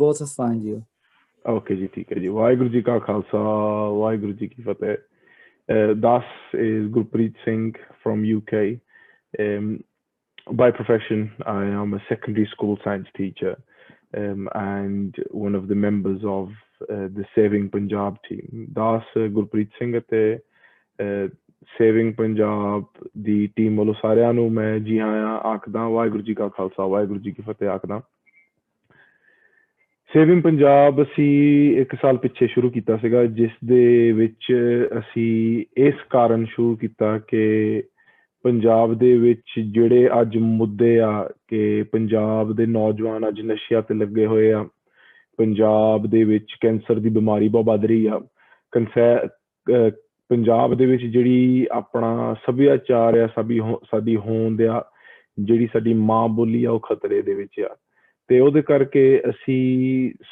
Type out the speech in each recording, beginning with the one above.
Both are fine, you. Okay ji, theek hai ji. Vaheguru ji ka khalsa, Vaheguru ji ki fateh. Das is Gurpreet Singh from UK. Um, by profession, I am a secondary school science teacher and one of the members of the Saving Punjab team. Das Gurpreet Singh ਅਤੇ saving Punjab ਦੀ team ਵੱਲੋਂ ਸਾਰਿਆਂ ਨੂੰ ਮੈਂ ਜੀ ਆਇਆਂ ਆਖਦਾ, ਵਾਹਿਗੁਰੂ ਜੀ ਕਾ ਖਾਲਸਾ ਵਾਹਿਗੁਰੂ ਜੀ ਕੀ ਫਤਿਹ ਆਖਦਾ। ਸੇਵਿੰਗ ਪੰਜਾਬ ਅਸੀਂ 1 ਸਾਲ ਪਿੱਛੇ ਸ਼ੁਰੂ ਕੀਤਾ ਸੀਗਾ, ਜਿਸ ਦੇ ਵਿੱਚ ਅਸੀਂ ਇਸ ਕਾਰਨ ਸ਼ੁਰੂ ਕੀਤਾ ਕਿ ਪੰਜਾਬ ਦੇ ਵਿੱਚ ਜਿਹੜੇ ਅੱਜ ਮੁੱਦੇ ਆ ਕਿ ਪੰਜਾਬ ਦੇ ਨੌਜਵਾਨ ਅੱਜ ਨਸ਼ਿਆਂ ਤੇ ਲੱਗੇ ਹੋਏ ਆ, ਪੰਜਾਬ ਦੇ ਵਿੱਚ ਕੈਂਸਰ ਦੀ ਬਿਮਾਰੀ ਬਹੁਤ ਵੱਧ ਰਹੀ ਆ, ਪੰਜਾਬ ਦੇ ਵਿੱਚ ਜਿਹੜੀ ਆਪਣਾ ਸੱਭਿਆਚਾਰ ਆ, ਸਾਡੀ ਹੋਂਦ ਆ, ਜਿਹੜੀ ਸਾਡੀ ਮਾਂ ਬੋਲੀ ਆ, ਉਹ ਖਤਰੇ ਦੇ ਵਿੱਚ ਆ। ਤੇ ਉਹਦੇ ਕਰਕੇ ਅਸੀਂ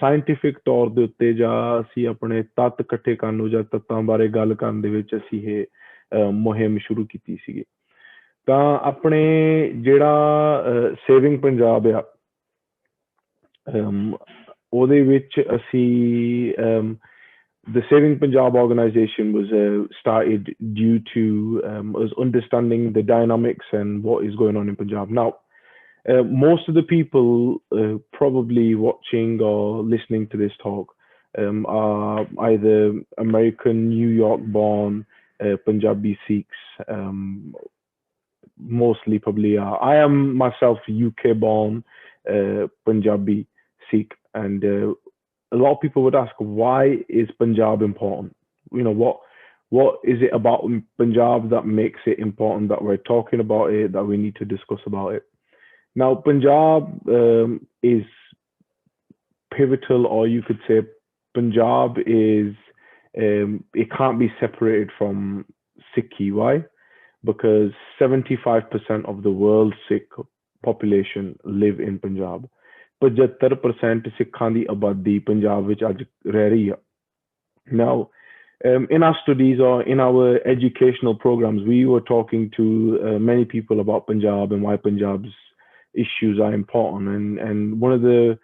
ਸਾਇੰਟੀਫਿਕ ਤੌਰ ਦੇ ਉੱਤੇ ਜਾਂ ਅਸੀਂ ਆਪਣੇ ਤੱਤ ਇਕੱਠੇ ਕਰਨ ਨੂੰ ਜਾਂ ਤੱਤਾਂ ਬਾਰੇ ਗੱਲ ਕਰਨ ਦੇ ਵਿੱਚ ਅਸੀਂ ਇਹ ਮੁਹਿੰਮ ਸ਼ੁਰੂ ਕੀਤੀ ਸੀਗੀ। ਤਾਂ ਆਪਣੇ ਜਿਹੜਾ ਸੇਵਿੰਗ ਪੰਜਾਬ ਆ, ਉਹਦੇ ਵਿੱਚ ਅਸੀਂ the Saving Punjab organization was started due to us understanding the dynamics and what is going on in Punjab. Now, most of the people probably watching or listening to this talk are either American, New York born Punjabi Sikhs, mostly probably are. I am myself UK born Punjabi Sikh, and a lot of people would ask, why is Punjab important? You know, what is it about Punjab that makes it important that we're talking about it, that we need to discuss about it? Now, Punjab is pivotal, or you could say Punjab is, it can't be separated from Sikhi. Why? Because 75% of the world's Sikh population live in Punjab. 75% ਸਿੱਖਾਂ ਦੀ ਆਬਾਦੀ ਪੰਜਾਬ ਵਿੱਚ ਅੱਜ ਰਹਿ ਰਹੀ ਆ। Now, in our studies or in our educational programs, we were talking to many people about Punjab and why Punjab's issues are important. And one of the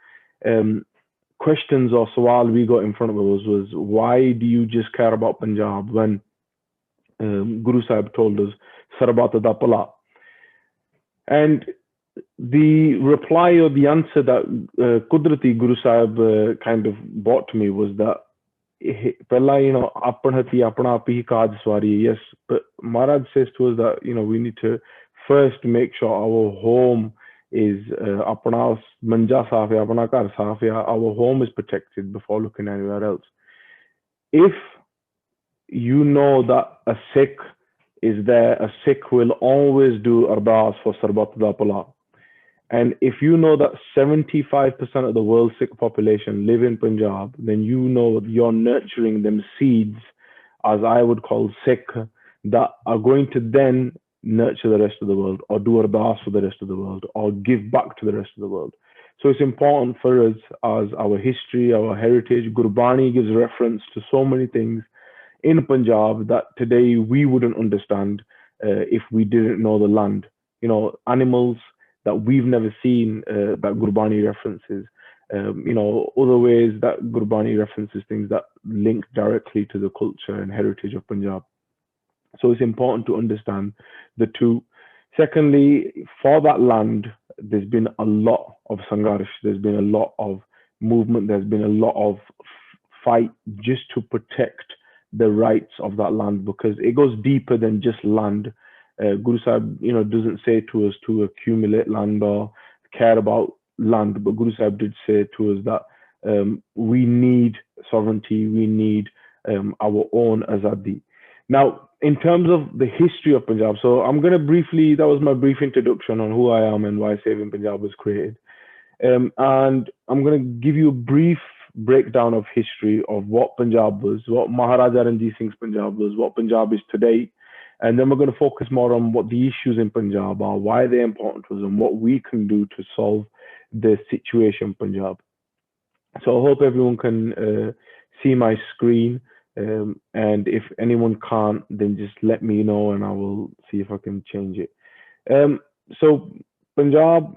questions or sawal we got in front of us was, why do you just care about Punjab when Guru Sahib told us, Sarbat da Pala? And the reply or the answer that Kudrati Guru Sahib kind of brought to me was that, Pella, you know, Apanhati Apana Api Kaj Swari, yes, but Maharaj says to us that, you know, we need to first make sure our home is Apana Manja Safya, Apana Kar Safya, our home is protected before looking anywhere else. If you know that a Sikh is there, a Sikh will always do Ardas for Sarbat da Pala. And if you know that 75% of the world's Sikh population live in Punjab, then you know you're nurturing them seeds, as I would call Sikh, that are going to then nurture the rest of the world, or do ardas for the rest of the world, or give back to the rest of the world. So it's important for us, as our history, our heritage, Gurbani gives reference to so many things in Punjab that today we wouldn't understand if we didn't know the land. You know, animals that we've never seen that Gurbani references, you know, other ways that Gurbani references things that link directly to the culture and heritage of Punjab. So it's important to understand the two. Secondly, for that land, there's been a lot of sangharsh, there's been a lot of movement, there's been a lot of fight just to protect the rights of that land, because it goes deeper than just land. Guru Sahib, you know, doesn't say to us to accumulate land or care about land, but Guru Sahib did say to us that we need sovereignty, we need our own azadi. Now, in terms of the history of Punjab, so I'm going to briefly, that was my brief introduction on who I am and why Saving Punjab was created. And I'm going to give you a brief breakdown of history of what Punjab was, what Maharaja Ranjit Singh's Punjab was, what Punjab is today. And then we're going to focus more on what the issues in Punjab are, why they're important to us, and what we can do to solve the situation in Punjab. So I hope everyone can see my screen. And if anyone can't, then just let me know and I will see if I can change it. So Punjab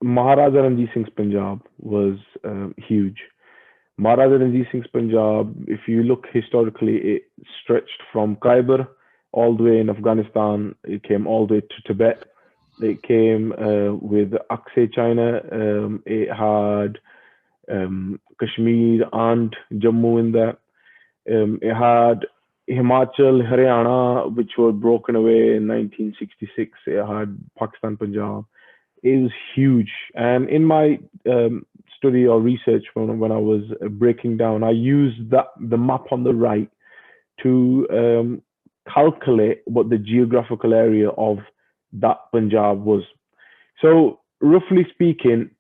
Maharaja Ranjit Singh's Punjab was huge. Maharaja Ranjit Singh's Punjab, if you look historically, it stretched from Khyber all the way in Afghanistan. It came all the way to Tibet. It came with Aksay China. It had Kashmir and Jammu in there. It had Himachal, Haryana, which were broken away in 1966. It had Pakistan, Punjab. It was huge. And in my study or research when I was breaking down, I used the map on the right to calculate what the geographical area of that Punjab was. So, roughly speaking,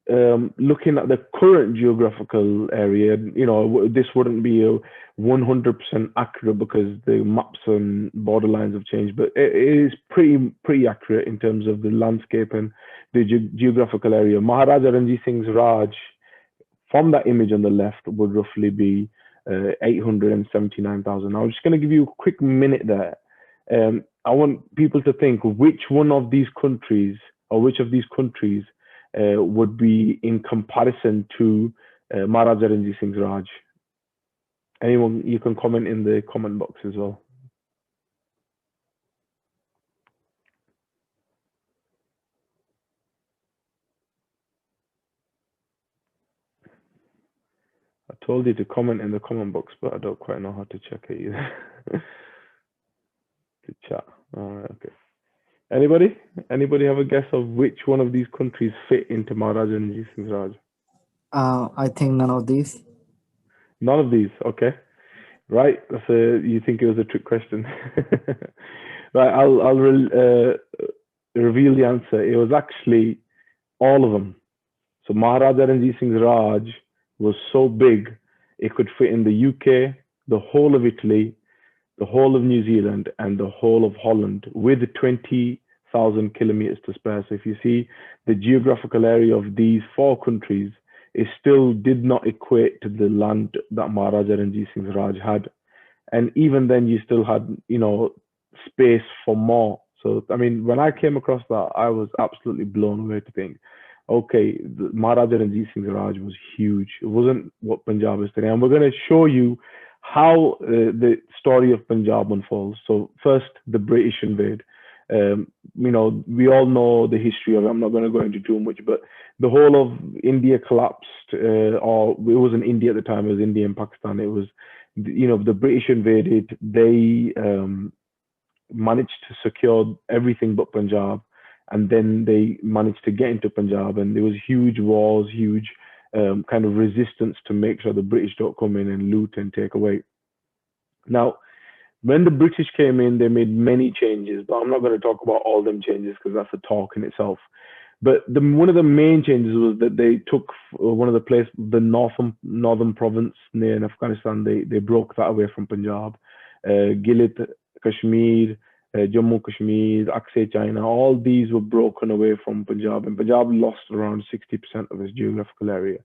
looking at the current geographical area, this wouldn't be a 100% accurate because the maps and borderlines have changed, but it is pretty accurate in terms of the landscape and the geographical area. Maharaja Ranjit Singh's Raj, from that image on the left, would roughly be 879,000. I'm just going to give you a quick minute there. I want people to think which one of these countries or which of these countries would be in comparison to Maharaja Ranjit Singh's Raj. Anyone, you can comment in the comment box as well. I told you to comment in the comment box, but I don't quite know how to check it either. To chat. All right, okay. Anybody have a guess of which one of these countries fit into Maharaja Ranjit Singh's Raj? I think none of these. None of these. Okay. Right. You think it was a trick question? Right. I'll reveal the answer. It was actually all of them. So Maharaja Ranjit Singh's Raj was so big it could fit in the UK, the whole of Italy, the whole of New Zealand, and the whole of Holland with 20,000 kilometers to spare. So if you see the geographical area of these four countries, it still did not equate to the land that Maharaja Ranjit Singh's Raj had. And even then, you still had, space for more. So, I mean, when I came across that, I was absolutely blown away to think, okay, the Maharaja Ranjit Singh's Raj was huge. It wasn't what Punjab is today. And we're going to show you how the story of Punjab unfolds. So, first, the British invade. We all know the history of it. I'm not going to go into too much, but the whole of India collapsed, or it wasn't India at the time, it was India and Pakistan. It was, the British invaded. They managed to secure everything but Punjab, and then they managed to get into Punjab, and there was huge wars, huge kind of resistance to make sure the British don't come in and loot and take away. Now, when the British came in, they made many changes, but I'm not going to talk about all them changes because that's a talk in itself. But one of the main changes was that they took one of the places, the northern province near Afghanistan. They broke that away from Punjab. Gilit, Kashmir, Jammu Kashmir, Aksay China, all these were broken away from Punjab, and Punjab lost around 60% of its geographical area.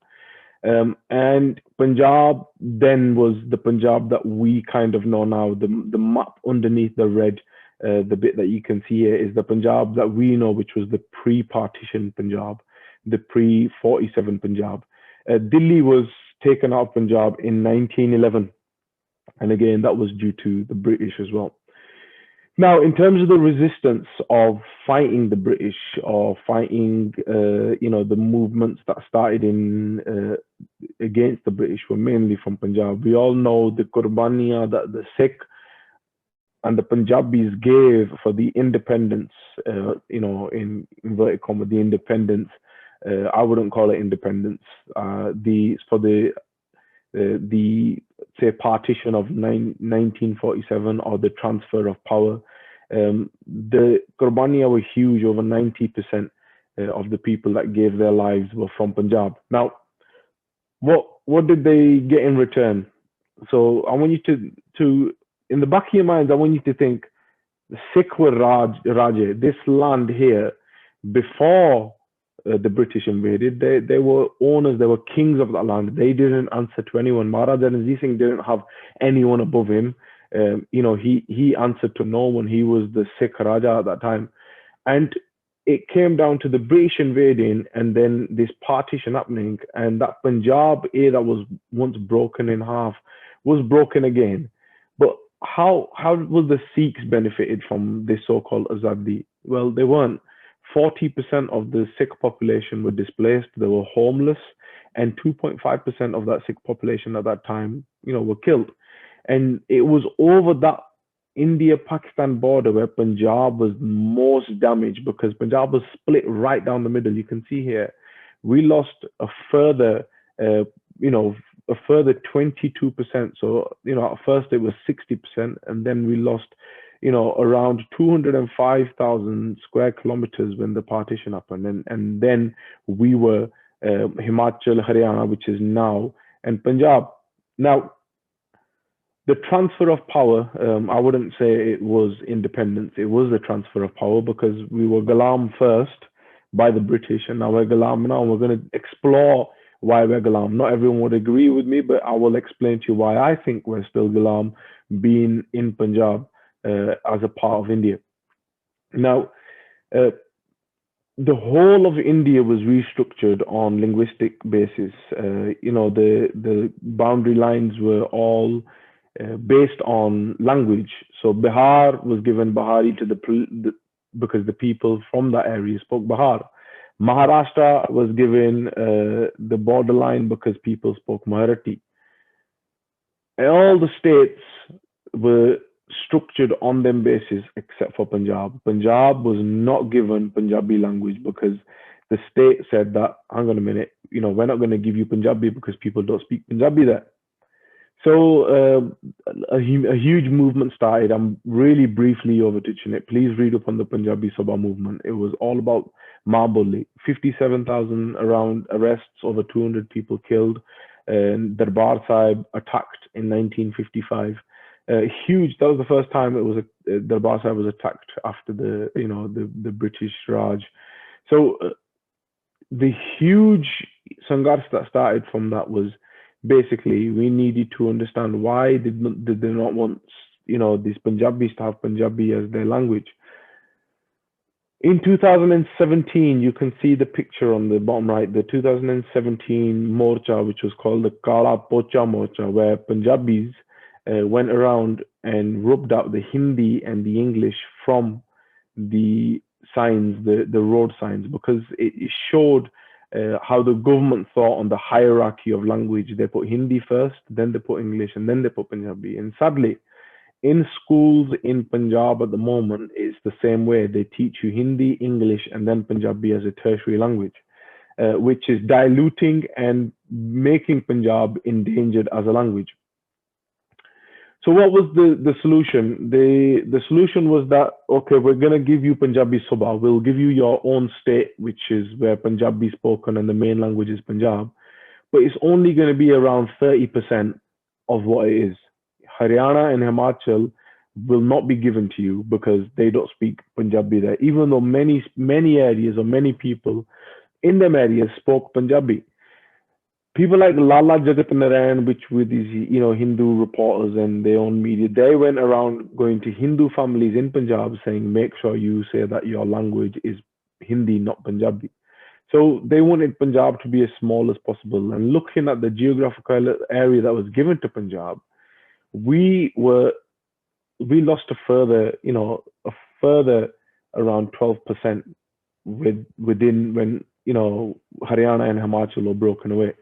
And Punjab then was the Punjab that we kind of know now. The map underneath the red, the bit that you can see here, is the Punjab that we know, which was the pre-partition Punjab, the pre-47 Punjab. Delhi was taken out of Punjab in 1911. And again, that was due to the British as well. Now, in terms of the resistance of fighting the British or fighting, the movements that started in against the British were mainly from Punjab. We all know the Qurbaniya that the Sikh and the Punjabis gave for the independence, in inverted commas, the independence. I wouldn't call it independence. The say partition of 1947 or the transfer of power. The Qurbaniya were huge. Over 90% of the people that gave their lives were from Punjab. Now, what did they get in return? So I want you to in the back of your minds, I want you to think the Sikh were Raja. This land here, before the British invaded, they were owners, they were kings of that land. They didn't answer to anyone. Maharaja Ranjit Singh didn't have anyone above him. He answered to no one. He was the Sikh Raja at that time. And it came down to the British invading and then this partition happening, and that Punjab that was once broken in half was broken again. But how was the Sikhs benefited from this so-called Azadi? Well, they weren't. 40% of the Sikh population were displaced, they were homeless, and 2.5% of that Sikh population at that time, were killed. And it was over that India-Pakistan border where Punjab was most damaged, because Punjab was split right down the middle. You can see here, we lost a further, you know, a further 22%. So, at first it was 60%, and then we lost, around 205,000 square kilometers when the partition happened. And then we were Himachal, Haryana, which is now, and Punjab. Now, the transfer of power, I wouldn't say it was independence. It was the transfer of power, because we were Ghulam first by the British, and now we're Ghulam now. We're going to explore why we're Ghulam. Not everyone would agree with me, but I will explain to you why I think we're still Ghulam, being in Punjab as a part of India. Now, uh, the whole of India was restructured on linguistic basis. The boundary lines were all based on language. So Bihar was given Bahari to because the people from that area spoke Bahar. Maharashtra was given the borderline because people spoke Marathi. And all the states were structured on them basis except for Punjab. Punjab was not given Punjabi language because the state said that, hang on a minute, we're not going to give you Punjabi because people don't speak Punjabi there. So a huge movement started. I'm really briefly over touching it. Please read up on the Punjabi Sabha movement. It was all about Maboli. 57,000 around arrests, over 200 people killed, and Darbar Sahib attacked in 1955. Huge. That was the first time it was Darbar Sahib was attacked after the British Raj. So the huge sanghars that started from that was, basically, we needed to understand why did they not want these Punjabis to have Punjabi as their language. In 2017, you can see the picture on the bottom right, the 2017 Morcha, which was called the Kala Pocha Morcha, where Punjabis went around and rubbed out the Hindi and the English from the signs, the road signs, because it showed how the government thought on the hierarchy of language. They put Hindi first, then they put English, and then they put Punjabi. And sadly, in schools in Punjab at the moment, it's the same way. They teach you Hindi, English, and then Punjabi as a tertiary language, which is diluting and making Punjab endangered as a language. So what was the solution? The solution was that, okay, we're gonna give you Punjabi Sabha. We'll give you your own state, which is where Punjabi is spoken and the main language is Punjab, but it's only going to be around 30% of what it is. Haryana and Himachal will not be given to you because they don't speak Punjabi there, even though many areas or many people in them areas spoke Punjabi. People like Lala Jagat Narayan, which with these Hindu reporters and their own media, they went around going to Hindu families in Punjab saying, make sure you say that your language is Hindi, not Punjabi. So they wanted Punjab to be as small as possible. And looking at the geographical area that was given to Punjab, we lost a further around 12% within when Haryana and Himachal were broken away,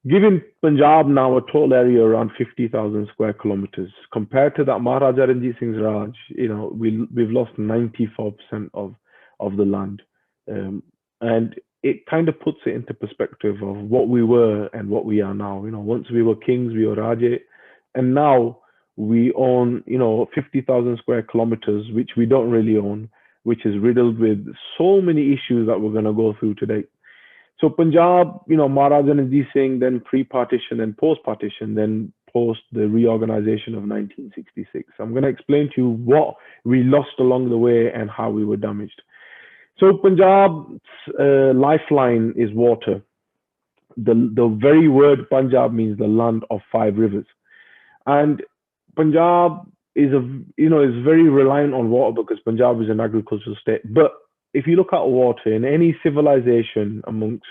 giving Punjab now a total area around 50,000 square kilometers. Compared to that Maharaja Ranjit Singh's Raj, we've lost 94% of the land, and it kind of puts it into perspective of what we were and what we are now. Once we were kings, we were Raja, and now we own 50,000 square kilometers, which we don't really own, which is riddled with so many issues that we're going to go through today. So Punjab, Maharaja Ranjit Singh, then pre-partition and post-partition, then post the reorganization of 1966. I'm going to explain to you what we lost along the way and how we were damaged. So Punjab's lifeline is water. The very word Punjab means the land of five rivers, and Punjab is is very reliant on water because Punjab is an agricultural state. But if you look at water in any civilization amongst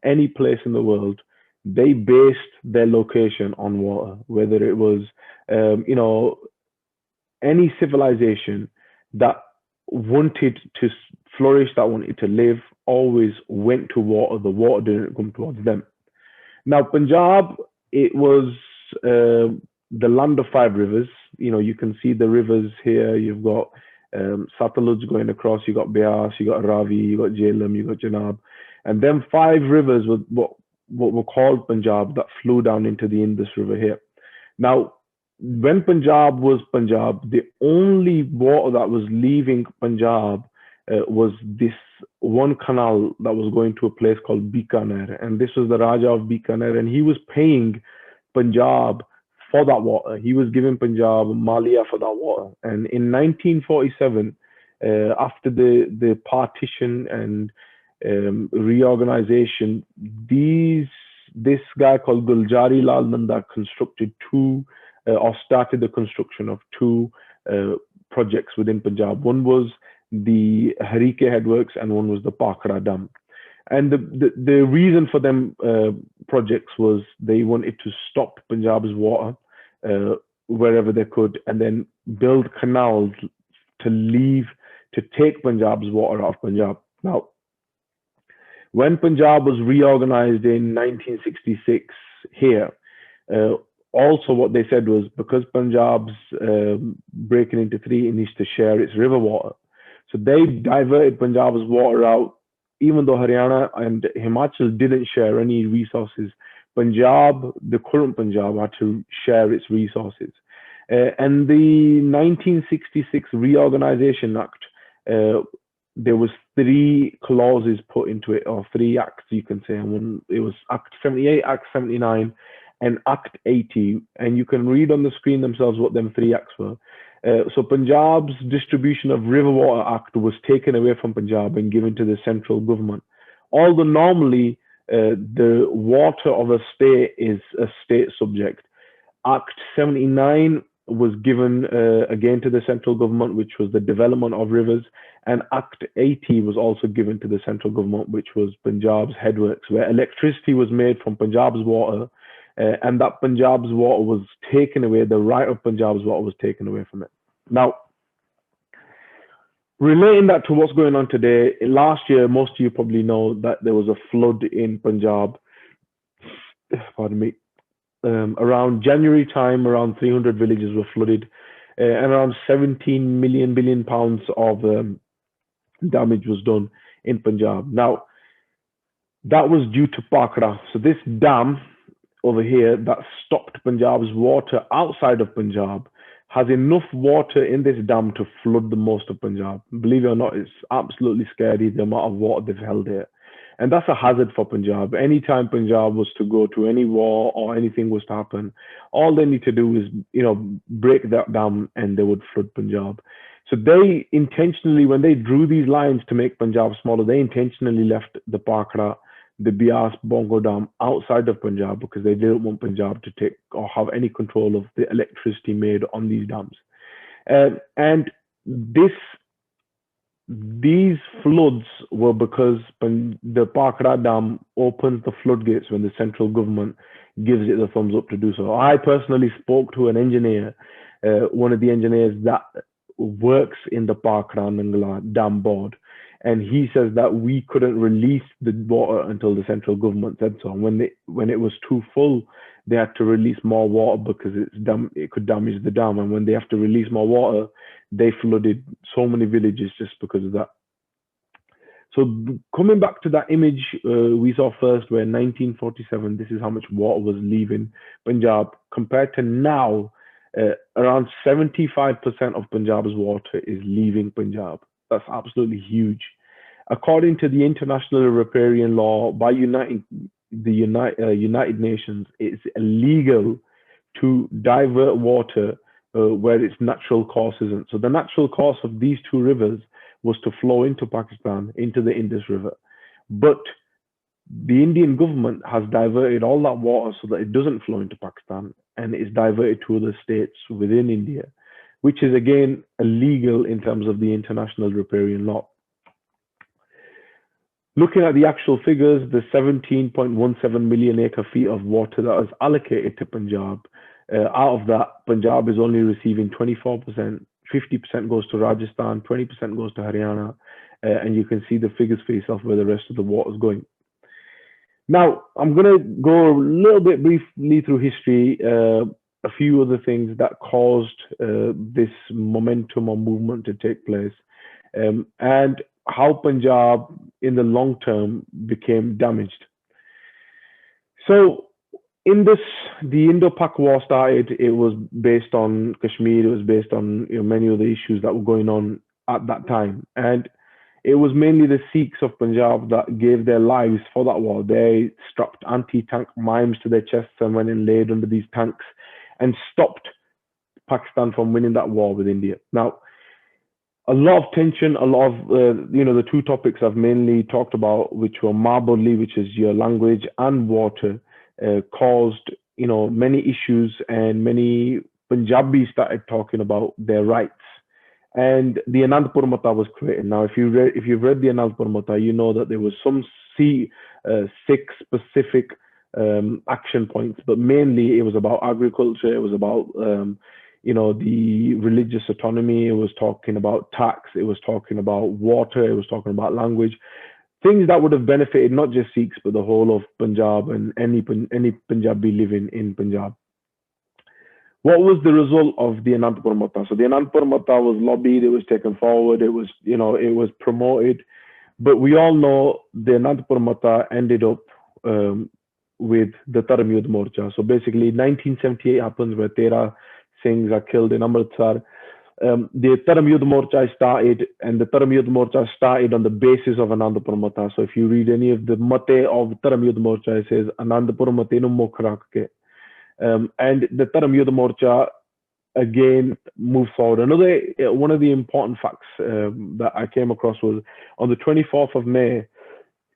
any place in the world, they based their location on water, whether it was, you know, any civilization that wanted to flourish, that wanted to live, always went to water. The water didn't come towards them. Now, Punjab, it was the land of five rivers. You know, you can see the rivers here. You've got Satluj going across. You got Beas, you got Ravi, you got Jhelum, you got Janab, and then five rivers were what were called Punjab that flew down into the Indus River here. Now, when Punjab was Punjab, the only water that was leaving Punjab was this one canal that was going to a place called Bikaner, and this was the Raja of Bikaner, and he was paying Punjab for that water. He was giving Punjab Malia for that water. And in 1947, after the partition and reorganization, this guy called Guljari Lal Nanda constructed two or started the construction of two projects within Punjab. One was the Harike Headworks and one was the Pakra Dam. And the reason for them projects was they wanted to stop Punjab's water wherever they could, and then build canals to take Punjab's water out of Punjab. Now, when Punjab was reorganized in 1966 here, also what they said was because Punjab's breaking into three, it needs to share its river water. So they diverted Punjab's water out, even though Haryana and Himachal didn't share any resources. Punjab, the current Punjab, had to share its resources. And the 1966 Reorganization Act, there was three clauses put into it, or three acts, you can say. And it was Act 78, Act 79, and Act 80. And you can read on the screen themselves what them three acts were. So Punjab's Distribution of River Water Act was taken away from Punjab and given to the central government. Although normally the water of a state is a state subject. Act 79 was given again to the central government, which was the development of rivers. And Act 80 was also given to the central government, which was Punjab's headworks, where electricity was made from Punjab's water. And that Punjab's water was taken away, the right of Punjab's water was taken away from it. Now, relating that to what's going on today, last year, most of you probably know that there was a flood in Punjab. Pardon me. Around January time, around 300 villages were flooded, and around 17 billion pounds of damage was done in Punjab. Now, that was due to Pakra. So this dam over here that stopped Punjab's water outside of Punjab has enough water in this dam to flood the most of Punjab. Believe it or not, it's absolutely scary the amount of water they've held here. And that's a hazard for Punjab. Anytime Punjab was to go to any war or anything was to happen, all they need to do is, break that dam and they would flood Punjab. So they intentionally, when they drew these lines to make Punjab smaller, they intentionally left the Pakra, the Beas Bongo Dam outside of Punjab because they didn't want Punjab to take or have any control of the electricity made on these dams. And these floods were because the Pakra Dam opens the floodgates when the central government gives it the thumbs up to do so. I personally spoke to an engineer, one of the engineers that works in the Pakra Nangla Dam board, and he says that we couldn't release the water until the central government said so. And when it was too full, they had to release more water because it could damage the dam. And when they have to release more water, they flooded so many villages just because of that. So coming back to that image we saw first, where 1947, this is how much water was leaving Punjab. Compared to now, around 75% of Punjab's water is leaving Punjab. That's absolutely huge. According to the international riparian law by the United Nations, it's illegal to divert water where its natural course isn't. So the natural course of these two rivers was to flow into Pakistan, into the Indus River. But the Indian government has diverted all that water so that it doesn't flow into Pakistan and it's diverted to other states within India, which is again illegal in terms of the international riparian law. Looking at the actual figures, the 17.17 million acre feet of water that is allocated to Punjab, out of that, Punjab is only receiving 24%, 50% goes to Rajasthan, 20% goes to Haryana, and you can see the figures for yourself where the rest of the water is going. Now, I'm going to go a little bit briefly through history, a few other things that caused this momentum or movement to take place, and how Punjab in the long term became damaged. So, in this, the Indo-Pak War started. It was based on Kashmir. It was based on many of the issues that were going on at that time, and it was mainly the Sikhs of Punjab that gave their lives for that war. They strapped anti-tank mines to their chests and went and laid under these tanks and stopped Pakistan from winning that war with India. Now, a lot of tension, a lot of, the two topics I've mainly talked about, which were Maboli, which is your language, and water, caused, many issues, and many Punjabis started talking about their rights. And the Anandpur Mata was created. Now, if you've read the Anandpur Mata, you know that there was some six specific action points, but mainly it was about agriculture. It was about the religious autonomy. It was talking about tax. It was talking about water. It was talking about language. Things that would have benefited not just Sikhs but the whole of Punjab and any Punjabi living in Punjab. What was the result of the Anandpur Mata? So the Anandpur Mata was lobbied, it was taken forward, it was promoted, but we all know the Anandpur Mata ended up with the Dharam Yudh Morcha. So basically, 1978 happens where 13 Singhs are killed in Amritsar. The Dharam Yudh Morcha started, and the Dharam Yudh Morcha started on the basis of Anandpur Mata. So if you read any of the Mate of Dharam Yudh Morcha, it says Anandpur Mate no Mukh Rakh. And the Dharam Yudh Morcha again moved forward. Another one of the important facts that I came across was on the 24th of May,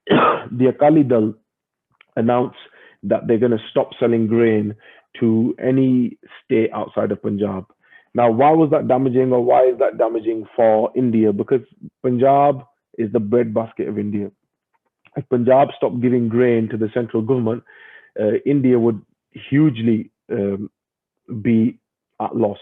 the Akali Dal announced that they're going to stop selling grain to any state outside of Punjab. Now, why was that damaging, or why is that damaging for India? Because Punjab is the breadbasket of India. If Punjab stopped giving grain to the central government, India would hugely be at loss.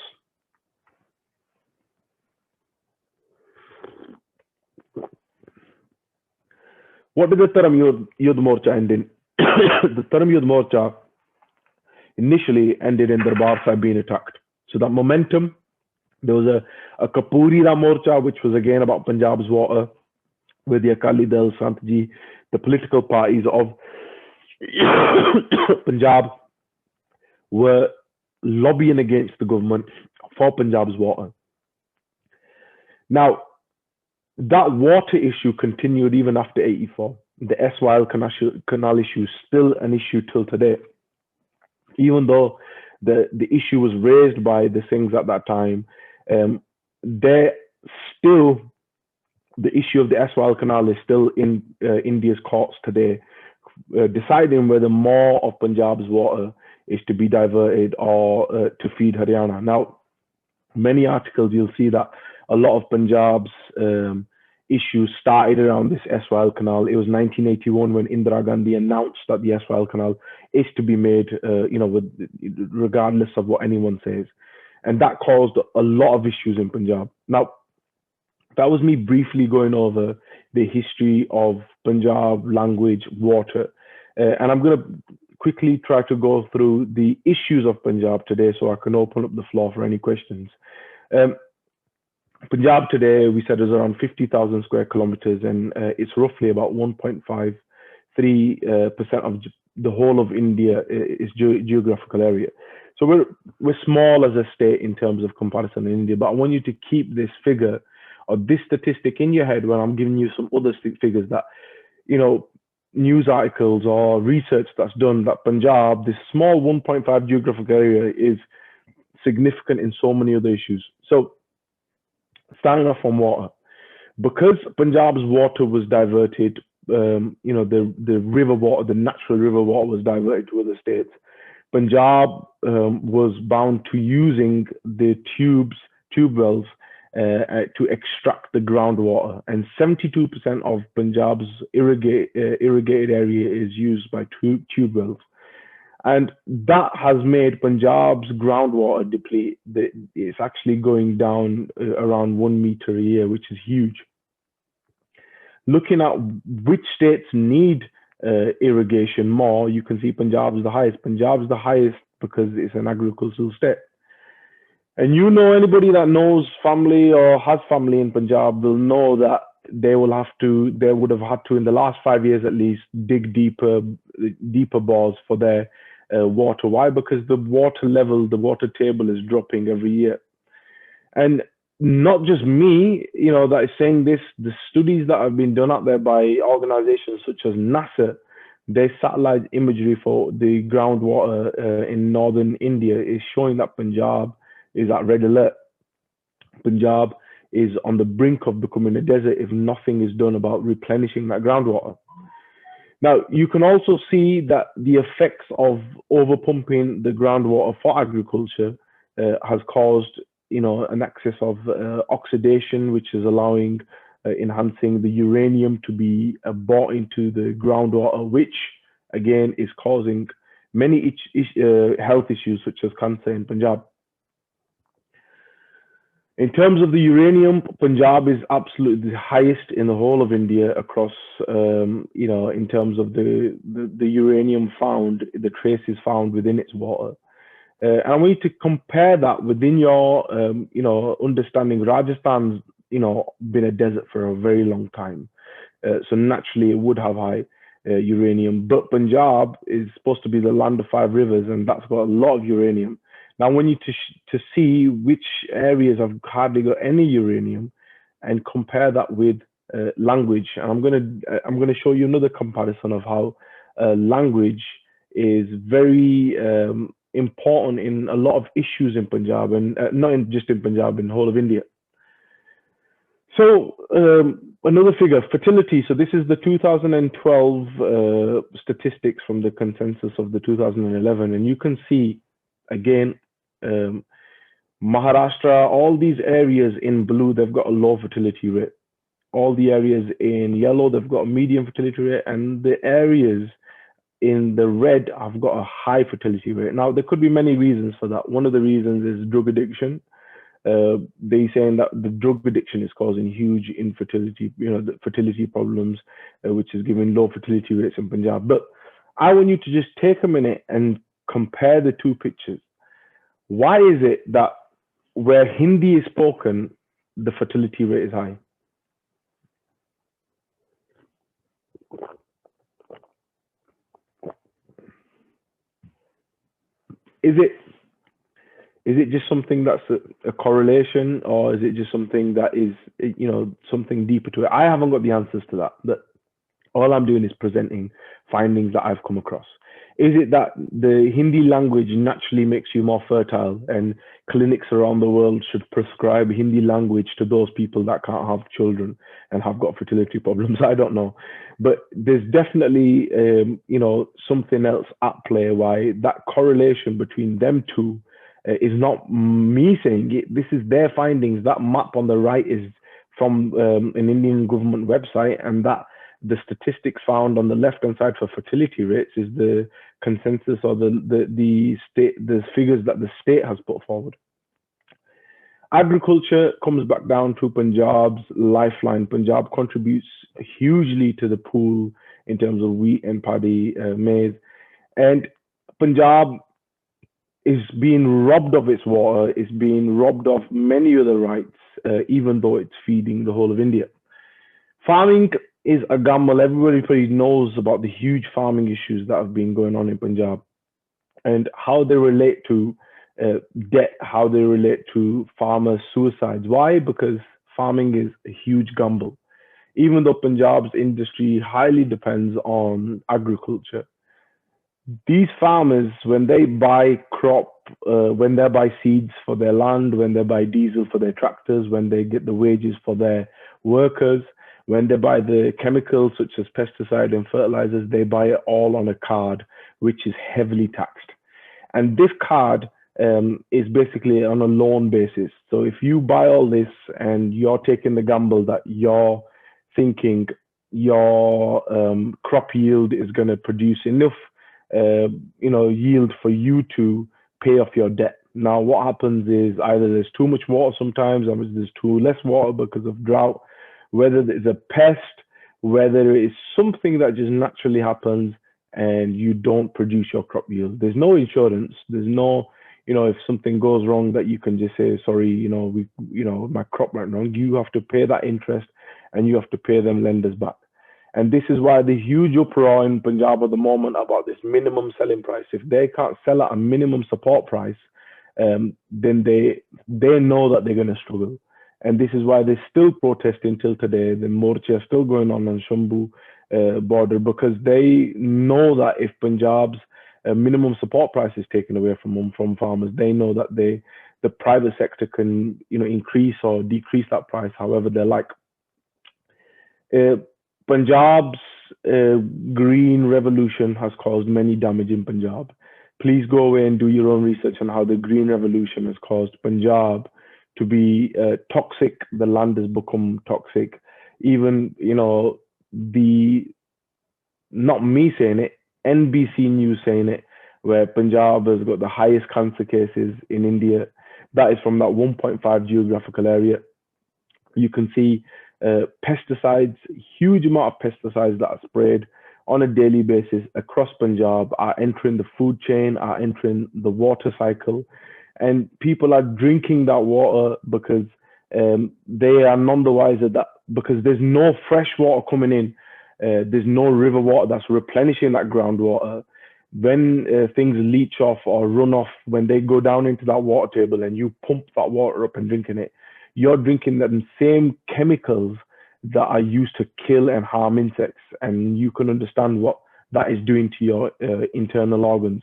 What did the Dharam Yudh Morcha end in? The Dharam Yudh Morcha initially ended in Darbar Sahib being attacked. So that momentum, there was a Kapuri Morcha, which was again about Punjab's water, where the Akali Dal, Santji, the political parties of Punjab were lobbying against the government for Punjab's water. Now, that water issue continued even after 84. The SYL canal issue is still an issue till today. Even though the issue was raised by the Singhs at that time, they're still, the issue of the SYL canal is still in India's courts today, deciding whether more of Punjab's water is to be diverted or to feed Haryana. Now, many articles you'll see that a lot of Punjab's issues started around this SYL canal. It was 1981 when Indira Gandhi announced that the SYL canal is to be made, regardless of what anyone says. And that caused a lot of issues in Punjab. Now, that was me briefly going over the history of Punjab, language, water. And I'm going to quickly try to go through the issues of Punjab today so I can open up the floor for any questions. Punjab today, we said, is around 50,000 square kilometers, and it's roughly about 1.53% of the whole of India is geographical area. So we're small as a state in terms of comparison in India, but I want you to keep this figure or this statistic in your head when I'm giving you some other figures that, news articles or research that's done that Punjab, this small 1.5 geographical area, is significant in so many other issues. So starting off from water, because Punjab's water was diverted, the river water, the natural river water was diverted to other states. Punjab was bound to using the tube wells to extract the groundwater. And 72% of Punjab's irrigated area is used by tube wells. And that has made Punjab's groundwater deplete. It's actually going down around 1 meter a year, which is huge. Looking at which states need irrigation more, you can see Punjab is the highest. Punjab is the highest because it's an agricultural state. And you know, anybody that knows family or has family in Punjab will know that they would have to, in the last 5 years at least, dig deeper bores for their water. Why? Because the water level, the water table is dropping every year. And not just me, that is saying this. The studies that have been done out there by organizations such as NASA, their satellite imagery for the groundwater in northern India is showing that Punjab is at red alert. Punjab is on the brink of becoming a desert if nothing is done about replenishing that groundwater. Now, you can also see that the effects of overpumping the groundwater for agriculture has caused, an excess of oxidation, which is enhancing the uranium to be brought into the groundwater, which again is causing many health issues such as cancer in Punjab. In terms of the uranium, Punjab is absolutely the highest in the whole of India across, in terms of the uranium found, the traces found within its water. And I want you to compare that within your, understanding. Rajasthan's, been a desert for a very long time. So naturally it would have high uranium, but Punjab is supposed to be the land of 5 rivers, and that's got a lot of uranium. Now, I want you to see which areas have hardly got any uranium, and compare that with language. And I'm gonna show you another comparison of how language is very important in a lot of issues in Punjab, and not just in Punjab, in the whole of India. So another figure, fertility. So this is the 2012 statistics from the consensus of the 2011, and you can see again. Maharashtra, all these areas in blue, they've got a low fertility rate. All the areas in yellow, they've got a medium fertility rate, and the areas in the red have got a high fertility rate. Now, there could be many reasons for that. One of the reasons is drug addiction. They're saying that the drug addiction is causing huge infertility, the fertility problems, which is giving low fertility rates in Punjab. But I want you to just take a minute and compare the two pictures. Why is it that where Hindi is spoken, the fertility rate is high? Is it just something that's a correlation, or is it just something that is, something deeper to it? I haven't got the answers to that, but all I'm doing is presenting findings that I've come across. Is it that the Hindi language naturally makes you more fertile, and clinics around the world should prescribe Hindi language to those people that can't have children and have got fertility problems? I don't know. But there's definitely, something else at play, why that correlation between them two is not me saying it. This is their findings. That map on the right is from an Indian government website, and that the statistics found on the left-hand side for fertility rates is the consensus, or the figures that the state has put forward. Agriculture comes back down to Punjab's lifeline. Punjab contributes hugely to the pool in terms of wheat and paddy, maize, and Punjab is being robbed of its water, is being robbed of many other rights, even though it's feeding the whole of India. Farming is a gamble. Everybody knows about the huge farming issues that have been going on in Punjab, and how they relate to debt, how they relate to farmers' suicides. Why? Because farming is a huge gamble. Even though Punjab's industry highly depends on agriculture, these farmers, when they buy when they buy seeds for their land, when they buy diesel for their tractors, when they get the wages for their workers, when they buy the chemicals such as pesticide and fertilizers, they buy it all on a card, which is heavily taxed. And this card is basically on a loan basis. So if you buy all this and you're taking the gamble that you're thinking your crop yield is going to produce enough, yield for you to pay off your debt. Now, what happens is either there's too much water sometimes, or there's too less water because of drought, whether there's a pest, whether it's something that just naturally happens and you don't produce your crop yield. There's no insurance. There's no, if something goes wrong that you can just say, sorry, my crop went wrong. You have to pay that interest and you have to pay them lenders back. And this is why the huge uproar in Punjab at the moment about this minimum selling price. If they can't sell at a minimum support price, then they know that they're going to struggle. And this is why they're still protesting till today. The Morcha are still going on Shambu border, because they know that if Punjab's minimum support price is taken away from farmers, they know that the private sector can increase or decrease that price however they like. Punjab's green revolution has caused many damage in Punjab. Please go away and do your own research on how the green revolution has caused Punjab to be toxic. The land has become toxic. Even, not me saying it, NBC News saying it, where Punjab has got the highest cancer cases in India. That is from that 1.5 geographical area. You can see pesticides, huge amount of pesticides that are sprayed on a daily basis across Punjab are entering the food chain, are entering the water cycle, and people are drinking that water because they are none the wiser that because there's no fresh water coming in, there's no river water that's replenishing that groundwater. When things leach off or run off, when they go down into that water table and you pump that water up and drinking it, you're drinking the same chemicals that are used to kill and harm insects, and you can understand what that is doing to your internal organs.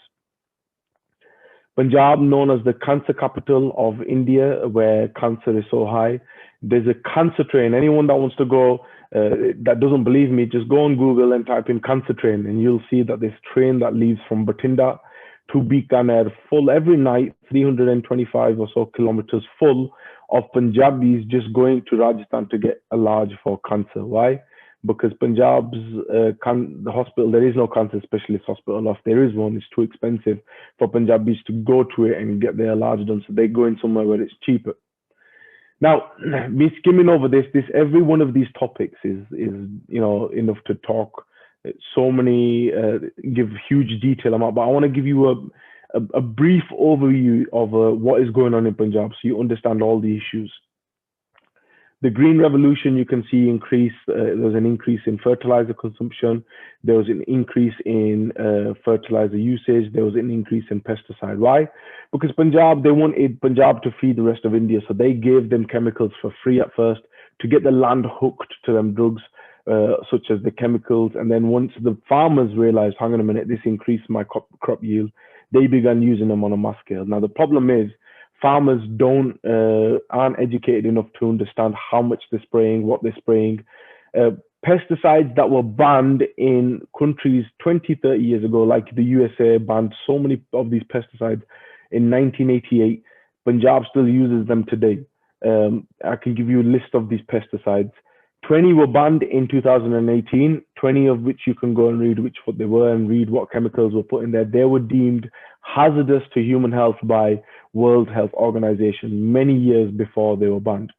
Punjab, known as the cancer capital of India, where cancer is so high. There's a cancer train. Anyone that wants to go, that doesn't believe me, just go on Google and type in cancer train, and you'll see that this train that leaves from Batinda to Bikaner full every night, 325 or so kilometers full of Punjabis just going to Rajasthan to get a large for cancer. Why? Because Punjab's the hospital, there is no cancer specialist hospital. If there is one, it's too expensive for Punjabis to go to it and get their large done. So they go in somewhere where it's cheaper. Now, me skimming over this, every one of these topics is enough to talk. So many give huge detail about, but I want to give you a brief overview of what is going on in Punjab so you understand all the issues. The green revolution, you can see there was an increase in fertilizer consumption. There was an increase in fertilizer usage. There was an increase in pesticide. Why? Because they wanted Punjab to feed the rest of India. So they gave them chemicals for free at first to get the land hooked to them drugs, such as the chemicals. And then once the farmers realized, hang on a minute, this increased my crop yield, they began using them on a mass scale. Now, the problem is, farmers aren't educated enough to understand how much they're spraying, what they're spraying. Pesticides that were banned in countries 20, 30 years ago, like the USA banned so many of these pesticides in 1988. Punjab still uses them today. I can give you a list of these pesticides. 20 were banned in 2018, 20 of which you can go and read what they were and read what chemicals were put in there. They were deemed hazardous to human health by World Health Organization many years before they were banned.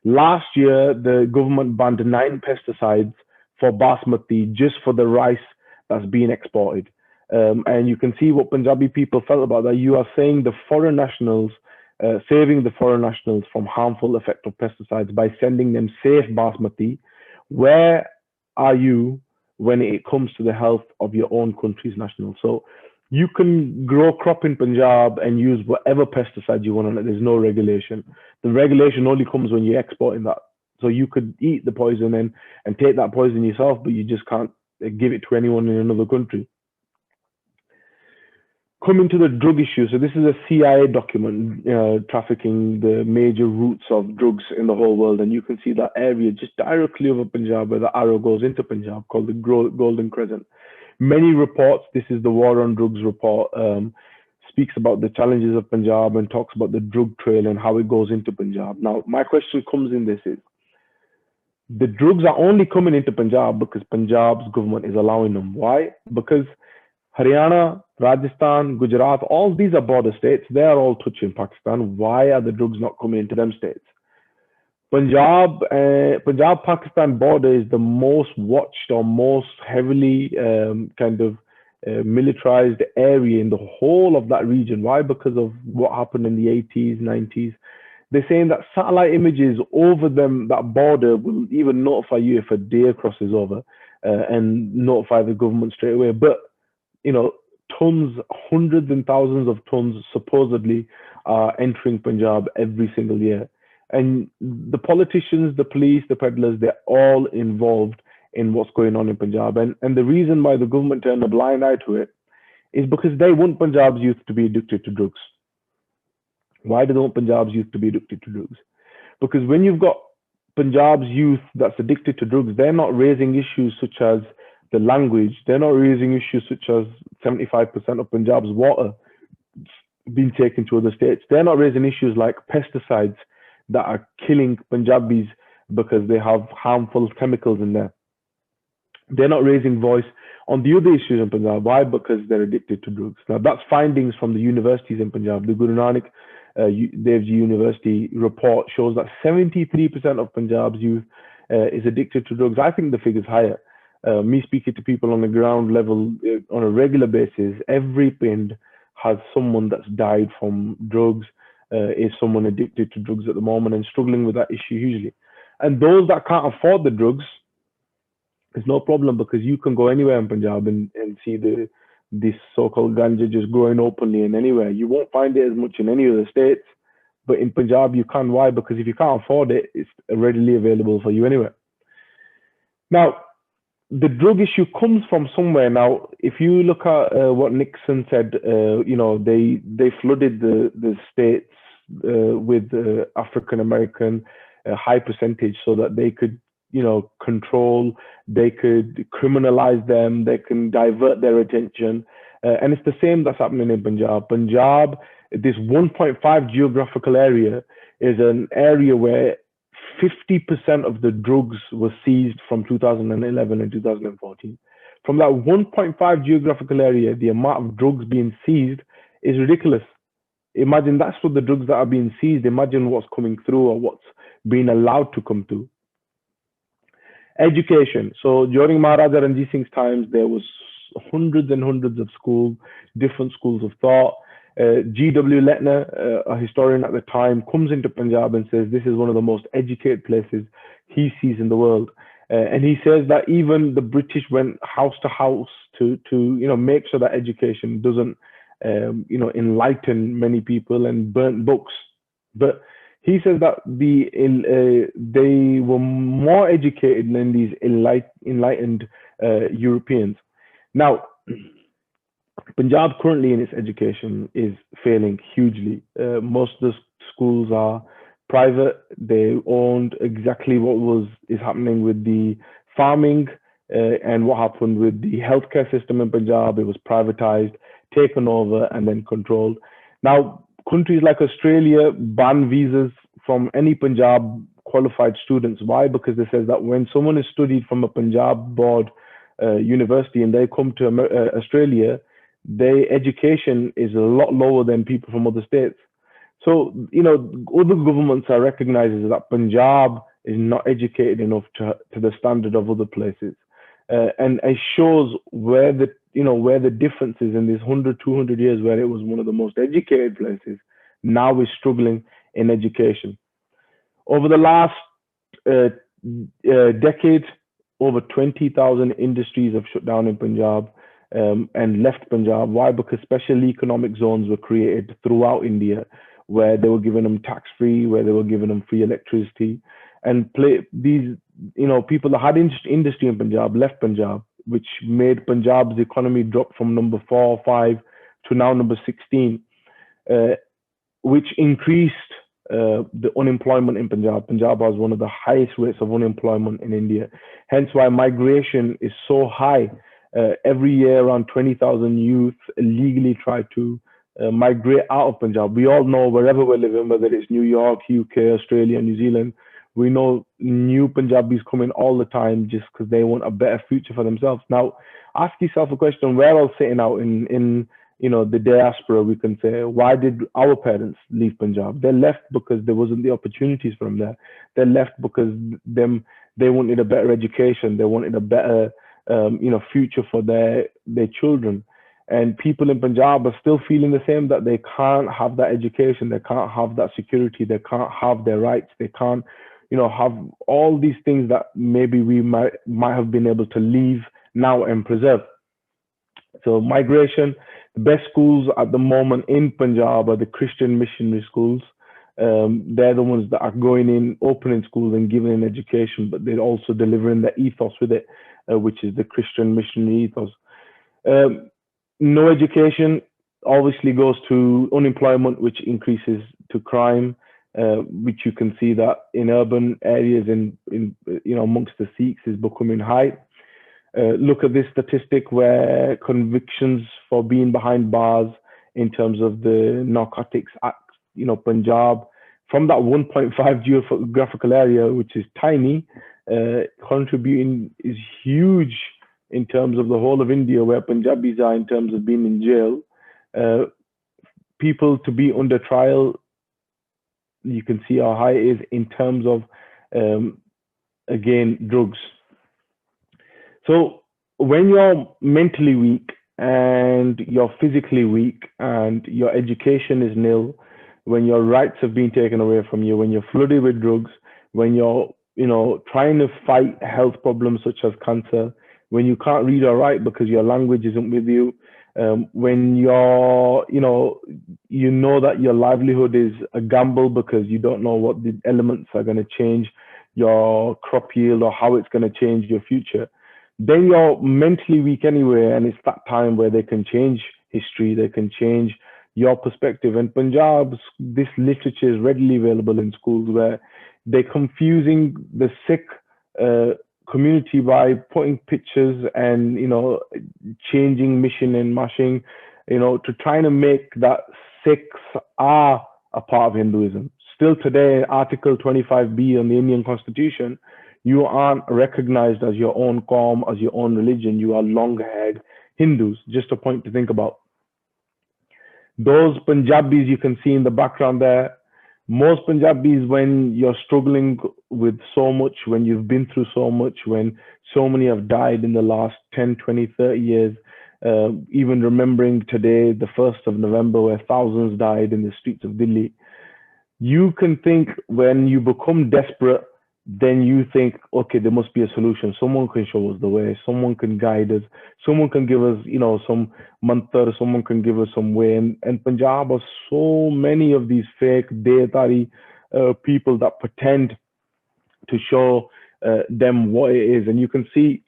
Last year, the government banned 9 pesticides for basmati, just for the rice that's being exported. And you can see what Punjabi people felt about that. You are saying the foreign nationals, saving the foreign nationals from harmful effect of pesticides by sending them safe basmati. Where are you when it comes to the health of your own country's nationals? So you can grow crop in Punjab and use whatever pesticide you want on it. There's no regulation. The regulation only comes when you're exporting that. So you could eat the poison and take that poison yourself, but you just can't give it to anyone in another country. Coming to the drug issue, so this is a CIA document trafficking the major routes of drugs in the whole world, and you can see that area just directly over Punjab where the arrow goes into Punjab, called the Golden Crescent. Many reports, this is the War on Drugs report, speaks about the challenges of Punjab and talks about the drug trail and how it goes into Punjab. Now, my question comes in this is, the drugs are only coming into Punjab because Punjab's government is allowing them. Why? Because Haryana, Rajasthan, Gujarat, all these are border states. They are all touching Pakistan. Why are the drugs not coming into them states? Pakistan border is the most watched or most heavily militarized area in the whole of that region. Why? Because of what happened in the 80s, 90s. They're saying that satellite images over them, that border, will even notify you if a deer crosses over and notify the government straight away. But, you know, tons, hundreds and thousands of tons supposedly are entering Punjab every single year. And the politicians, the police, the peddlers, they're all involved in what's going on in Punjab. And the reason why the government turned a blind eye to it is because they want Punjab's youth to be addicted to drugs. Why do they want Punjab's youth to be addicted to drugs? Because when you've got Punjab's youth that's addicted to drugs, they're not raising issues such as the language. They're not raising issues such as 75% of Punjab's water being taken to other states. They're not raising issues like pesticides that are killing Punjabis because they have harmful chemicals in there. They're not raising voice on the other issues in Punjab. Why? Because they're addicted to drugs. Now, that's findings from the universities in Punjab. The Guru Nanak Dev Ji University report shows that 73% of Punjab's youth is addicted to drugs. I think the figure's higher. Me speaking to people on the ground level on a regular basis, every pind has someone that's died from drugs, is someone addicted to drugs at the moment and struggling with that issue hugely. And those that can't afford the drugs, it's no problem because you can go anywhere in Punjab and see this so-called ganja just growing openly in anywhere. You won't find it as much in any other states, but in Punjab you can. Why? Because if you can't afford it, it's readily available for you anywhere. Now, the drug issue comes from somewhere. Now, if you look at what Nixon said, they flooded the states with African American high percentage so that they could control, they could criminalize them, they can divert their attention. And it's the same that's happening in Punjab. Punjab, this 1.5 geographical area, is an area where 50% of the drugs were seized from 2011 and 2014. From that 1.5 geographical area, the amount of drugs being seized is ridiculous. Imagine that's what the drugs that are being seized. Imagine what's coming through or what's being allowed to come through. Education. So during Maharaja Ranjit Singh's times, there was hundreds and hundreds of schools, different schools of thought. G.W. Letner, a historian at the time, comes into Punjab and says this is one of the most educated places he sees in the world. And he says that even the British went house to house to make sure that education doesn't enlighten many people and burnt books. But he says that they were more educated than these enlightened Europeans. Now, Punjab currently in its education is failing hugely. Most of the schools are private. They owned exactly what is happening with the farming and what happened with the healthcare system in Punjab. It was privatized, taken over, and then controlled. Now, countries like Australia ban visas from any Punjab qualified students. Why? Because they says that when someone is studied from a Punjab board university and they come to Australia, their education is a lot lower than people from other states. So, other governments are recognizing that Punjab is not educated enough to the standard of other places. And it shows where the difference is in these 100, 200 years where it was one of the most educated places, now is struggling in education. Over the last decade, over 20,000 industries have shut down in Punjab and left Punjab. Why? Because special economic zones were created throughout India where they were giving them tax-free, where they were giving them free electricity. And these people that had industry in Punjab left Punjab, which made Punjab's economy drop from number 4 or 5 to now number 16, which increased the unemployment in Punjab. Punjab has one of the highest rates of unemployment in India. Hence why migration is so high. Every year, around 20,000 youth illegally try to migrate out of Punjab. We all know wherever we're living, whether it's New York, UK, Australia, New Zealand, we know new Punjabis come in all the time just because they want a better future for themselves. Now, ask yourself a question: we're all sitting out in the diaspora. We can say, why did our parents leave Punjab? They left because there wasn't the opportunities from there. They left because they wanted a better education. They wanted a better future for their children. And people in Punjab are still feeling the same, that they can't have that education, they can't have that security, they can't have their rights, they can't, have all these things that maybe we might have been able to leave now and preserve. So migration, the best schools at the moment in Punjab are the Christian missionary schools. They're the ones that are going in, opening schools and giving an education, but they're also delivering the ethos with it, which is the Christian missionary ethos. Um, no education obviously goes to unemployment, which increases to crime, which you can see that in urban areas in amongst the Sikhs is becoming high. Look at this statistic where convictions for being behind bars in terms of the Narcotics Act, Punjab, from that 1.5 geographical area, which is tiny, contributing is huge in terms of the whole of India, where Punjabis are in terms of being in jail. People to be under trial, you can see how high it is in terms of, again, drugs. So when you're mentally weak and you're physically weak and your education is nil, when your rights have been taken away from you, when you're flooded with drugs, when you're, trying to fight health problems such as cancer, when you can't read or write because your language isn't with you, when you're, that your livelihood is a gamble because you don't know what the elements are going to change your crop yield or how it's going to change your future, then you're mentally weak anyway. And it's that time where they can change history, they can change your perspective. And Punjab's, this literature is readily available in schools where they're confusing the Sikh community by putting pictures and, changing mission and mashing, to trying to make that Sikhs are a part of Hinduism. Still today, Article 25B on the Indian Constitution, you aren't recognized as your own Qaum, as your own religion. You are long-haired Hindus. Just a point to think about. Those Punjabis you can see in the background there, most Punjabis, when you're struggling with so much, when you've been through so much, when so many have died in the last 10, 20, 30 years, even remembering today, the 1st of November, where thousands died in the streets of Delhi, you can think when you become desperate, then you think, okay, there must be a solution. Someone can show us the way. Someone can guide us. Someone can give us, some mantra. Someone can give us some way. And Punjab has so many of these fake Deatari people that pretend to show them what it is. And you can see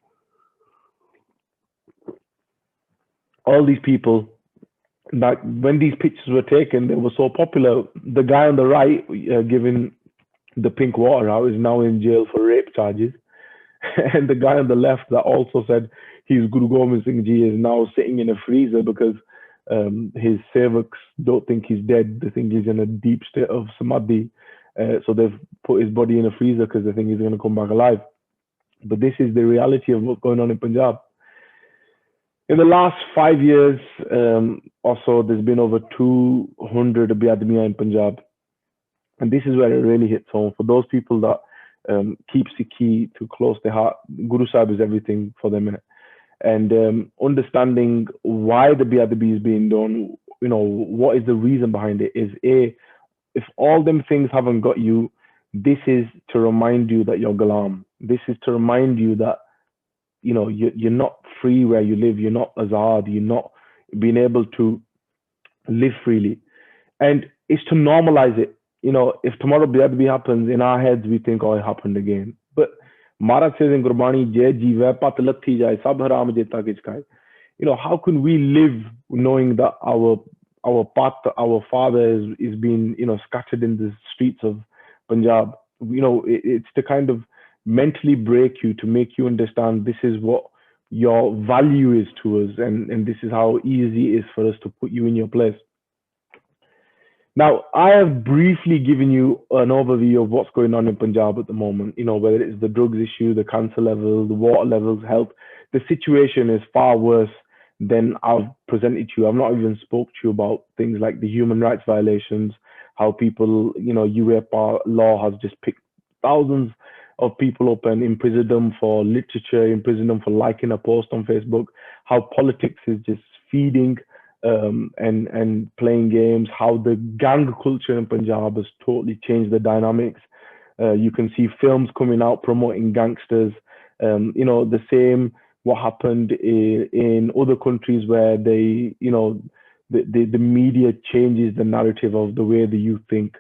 all these people that when these pictures were taken, they were so popular. The guy on the right giving the pink water out is now in jail for rape charges. And the guy on the left that also said he's Guru Gobind Singh Ji is now sitting in a freezer because his sevaks don't think he's dead. They think he's in a deep state of samadhi. So they've put his body in a freezer because they think he's going to come back alive. But this is the reality of what's going on in Punjab. In the last 5 years or so, there's been over 200 Abiyadmiya in Punjab. And this is where it really hits home. For those people that keep Sikhi too close to their heart, Guru Sahib is everything for them. And understanding why the Biadabi is being done, what is the reason behind it, is if all them things haven't got you, this is to remind you that you're Ghulam. This is to remind you that, you're not free where you live. You're not azad. You're not being able to live freely. And it's to normalize it. If tomorrow Biadabi happens, in our heads, we think, oh, it happened again. But Maharaj says in Gurbani, Jai Jeeva Pat Lathi Jai, Sab Haram Jeta Kichkai. How can we live knowing that our path, our father is being, scattered in the streets of Punjab? It's to kind of mentally break you, to make you understand this is what your value is to us, and this is how easy it is for us to put you in your place. Now, I have briefly given you an overview of what's going on in Punjab at the moment. Whether it's the drugs issue, the cancer level, the water levels, health. The situation is far worse than I've presented to you. I've not even spoke to you about things like the human rights violations, how people, UAPA law has just picked thousands of people up and imprisoned them for literature, imprisoned them for liking a post on Facebook, how politics is just feeding and playing games, how the gang culture in Punjab has totally changed the dynamics. You can see films coming out promoting gangsters. The same what happened in other countries where the media changes the narrative of the way the youth think.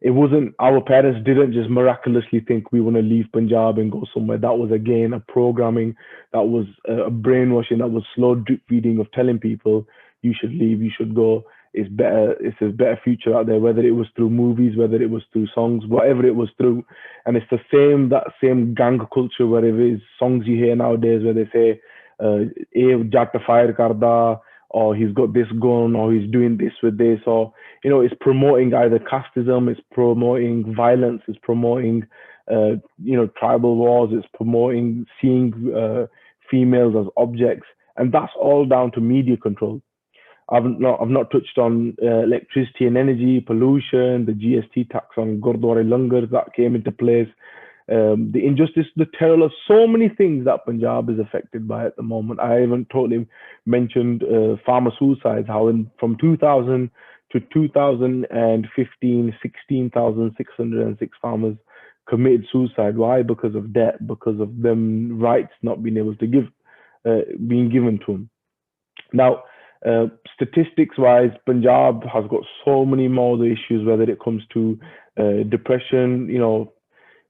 It wasn't, our parents didn't just miraculously think we want to leave Punjab and go somewhere. That was again a programming, that was a brainwashing, that was slow drip feeding of telling people you should leave, you should go. It's better. It's a better future out there. Whether it was through movies, whether it was through songs, whatever it was through, and it's the same, that same gang culture. Wherever it is songs you hear nowadays, where they say, "Eh, Jatt fire karda," or he's got this gun, or he's doing this with this, or it's promoting either casteism, it's promoting violence, it's promoting tribal wars, it's promoting seeing females as objects, and that's all down to media control. I've not touched on electricity and energy, pollution, the GST tax on Gurdwara Langars that came into place, the injustice, the terror, so many things that Punjab is affected by at the moment. I haven't totally mentioned farmer suicides, how from 2000 to 2015, 16,606 farmers committed suicide. Why? Because of debt, because of them rights not being able to being given to them. Now, statistics wise, Punjab has got so many more the issues, whether it comes to depression,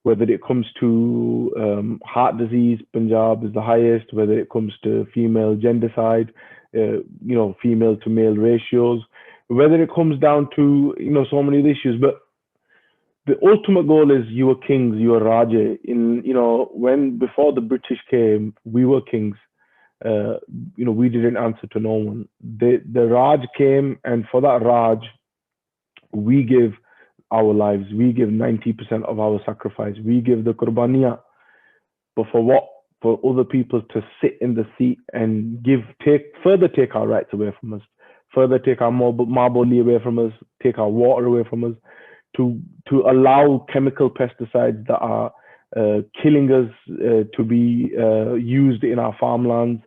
whether it comes to heart disease, Punjab is the highest, whether it comes to female gender side, female to male ratios, whether it comes down to, so many issues. But the ultimate goal is you are kings, you are Raja. When before the British came, we were kings. We didn't answer to no one. The Raj came, and for that Raj, we give our lives. We give 90% of our sacrifice. We give the Qurbaniya. But for what? For other people to sit in the seat and further take our rights away from us, further take our marboli away from us, take our water away from us, to allow chemical pesticides that are killing us to be used in our farmlands.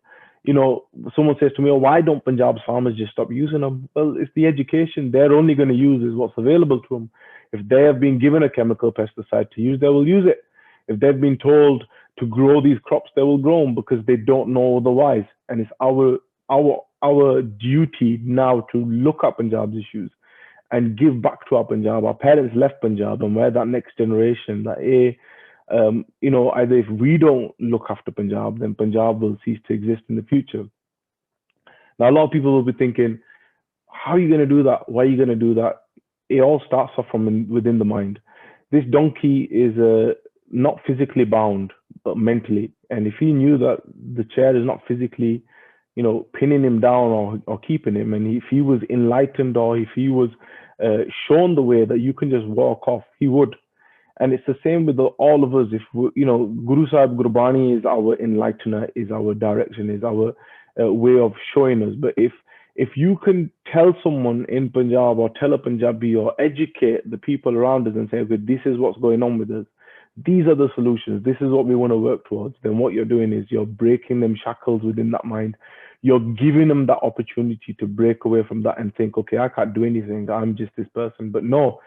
Someone says to me, "Oh, why don't Punjab's farmers just stop using them?" Well, it's the education. They're only going to use is what's available to them. If they have been given a chemical pesticide to use, they will use it. If they've been told to grow these crops, they will grow them because they don't know otherwise. And it's our duty now to look at Punjab's issues and give back to our Punjab. Our parents left Punjab, and we're that next generation that either if we don't look after Punjab, then Punjab will cease to exist in the future. Now, a lot of people will be thinking, how are you going to do that? Why are you going to do that? It all starts off from within the mind. This donkey is not physically bound, but mentally. And if he knew that the chair is not physically, pinning him down or keeping him, and if he was enlightened, or if he was shown the way that you can just walk off, he would. And it's the same with all of us. If Guru Sahib Gurbani is our enlightener, is our direction, is our way of showing us. But if you can tell someone in Punjab, or tell a Punjabi, or educate the people around us and say, okay, this is what's going on with us, these are the solutions, this is what we want to work towards, then what you're doing is you're breaking them shackles within that mind. You're giving them that opportunity to break away from that and think, okay, I can't do anything, I'm just this person. But no,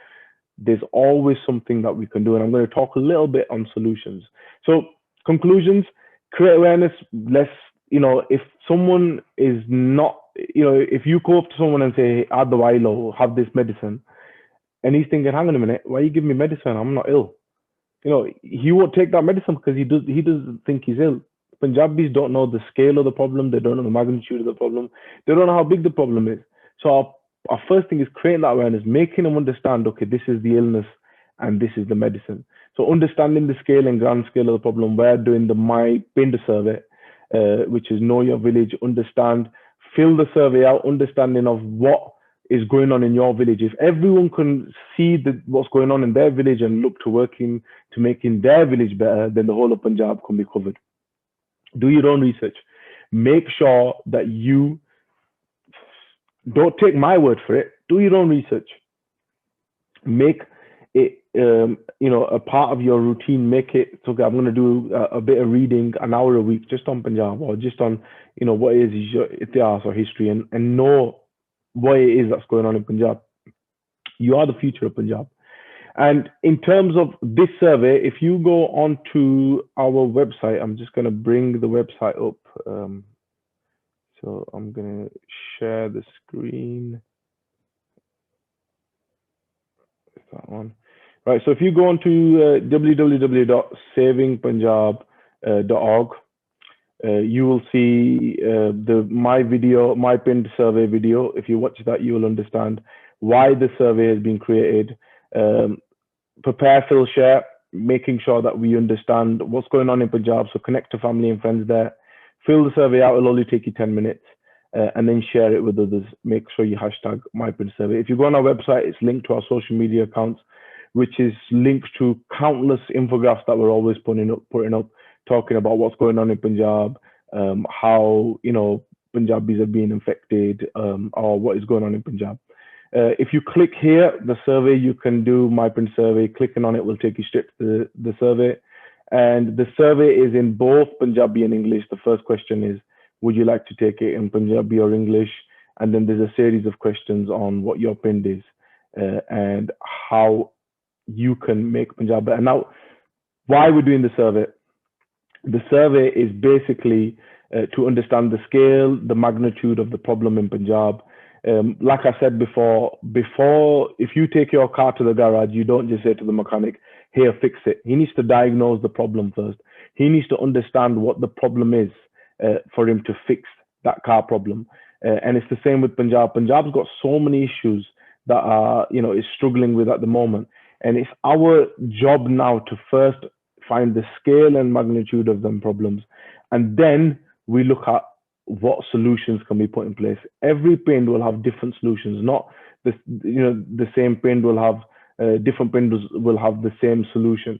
there's always something that we can do. And I'm going to talk a little bit on solutions. So conclusions, create awareness. If someone is not, if you go up to someone and say, hey, add the Wilo, have this medicine, and he's thinking, hang on a minute, why are you giving me medicine? I'm not ill. He won't take that medicine because he doesn't think he's ill. Punjabis don't know the scale of the problem. They don't know the magnitude of the problem. They don't know how big the problem is. So our first thing is creating that awareness, making them understand, okay, this is the illness and this is the medicine. So understanding the scale and grand scale of the problem, we're doing the My Pind survey, which is know your village, understand, fill the survey out, understanding of what is going on in your village, if everyone can see what's going on in their village and look to working to making their village better, then the whole of Punjab can be covered. Do your own research. Make sure that you don't take my word for it. Do your own research. Make it, a part of your routine. Make it so, okay, I'm going to do a bit of reading, an hour a week, just on Punjab, or just on, what is your itias or history, and know what it is that's going on in Punjab. You are the future of Punjab. And in terms of this survey, if you go onto our website, I'm just going to bring the website up. So I'm going to share the screen. That one. Right. So if you go on to www.savingpunjab.org, you will see my pinned survey video. If you watch that, you will understand why the survey has been created. Prepare, fill, share, making sure that we understand what's going on in Punjab. So connect to family and friends there. Fill the survey out. It'll only take you 10 minutes. And then share it with others. Make sure you hashtag MyPrintSurvey. If you go on our website, it's linked to our social media accounts, which is linked to countless infographics that we're always putting up, talking about what's going on in Punjab, how Punjabis are being infected, or what is going on in Punjab. If you click here, the survey, you can do MyPrintSurvey. Clicking on it will take you straight to the survey. And the survey is in both Punjabi and English. The first question is, would you like to take it in Punjabi or English? And then there's a series of questions on what your pinned is and how you can make Punjab better. Now, why we're doing the survey? The survey is basically to understand the scale, the magnitude of the problem in Punjab. Like I said before, if you take your car to the garage, you don't just say to the mechanic, here, fix it. He needs to diagnose the problem first. He needs to understand what the problem is for him to fix that car problem. And it's the same with Punjab. Punjab's got so many issues that is struggling with at the moment. And it's our job now to first find the scale and magnitude of them problems. And then we look at what solutions can be put in place. Every pinned will have different solutions, not the same pinned will have different pinned will have the same solution.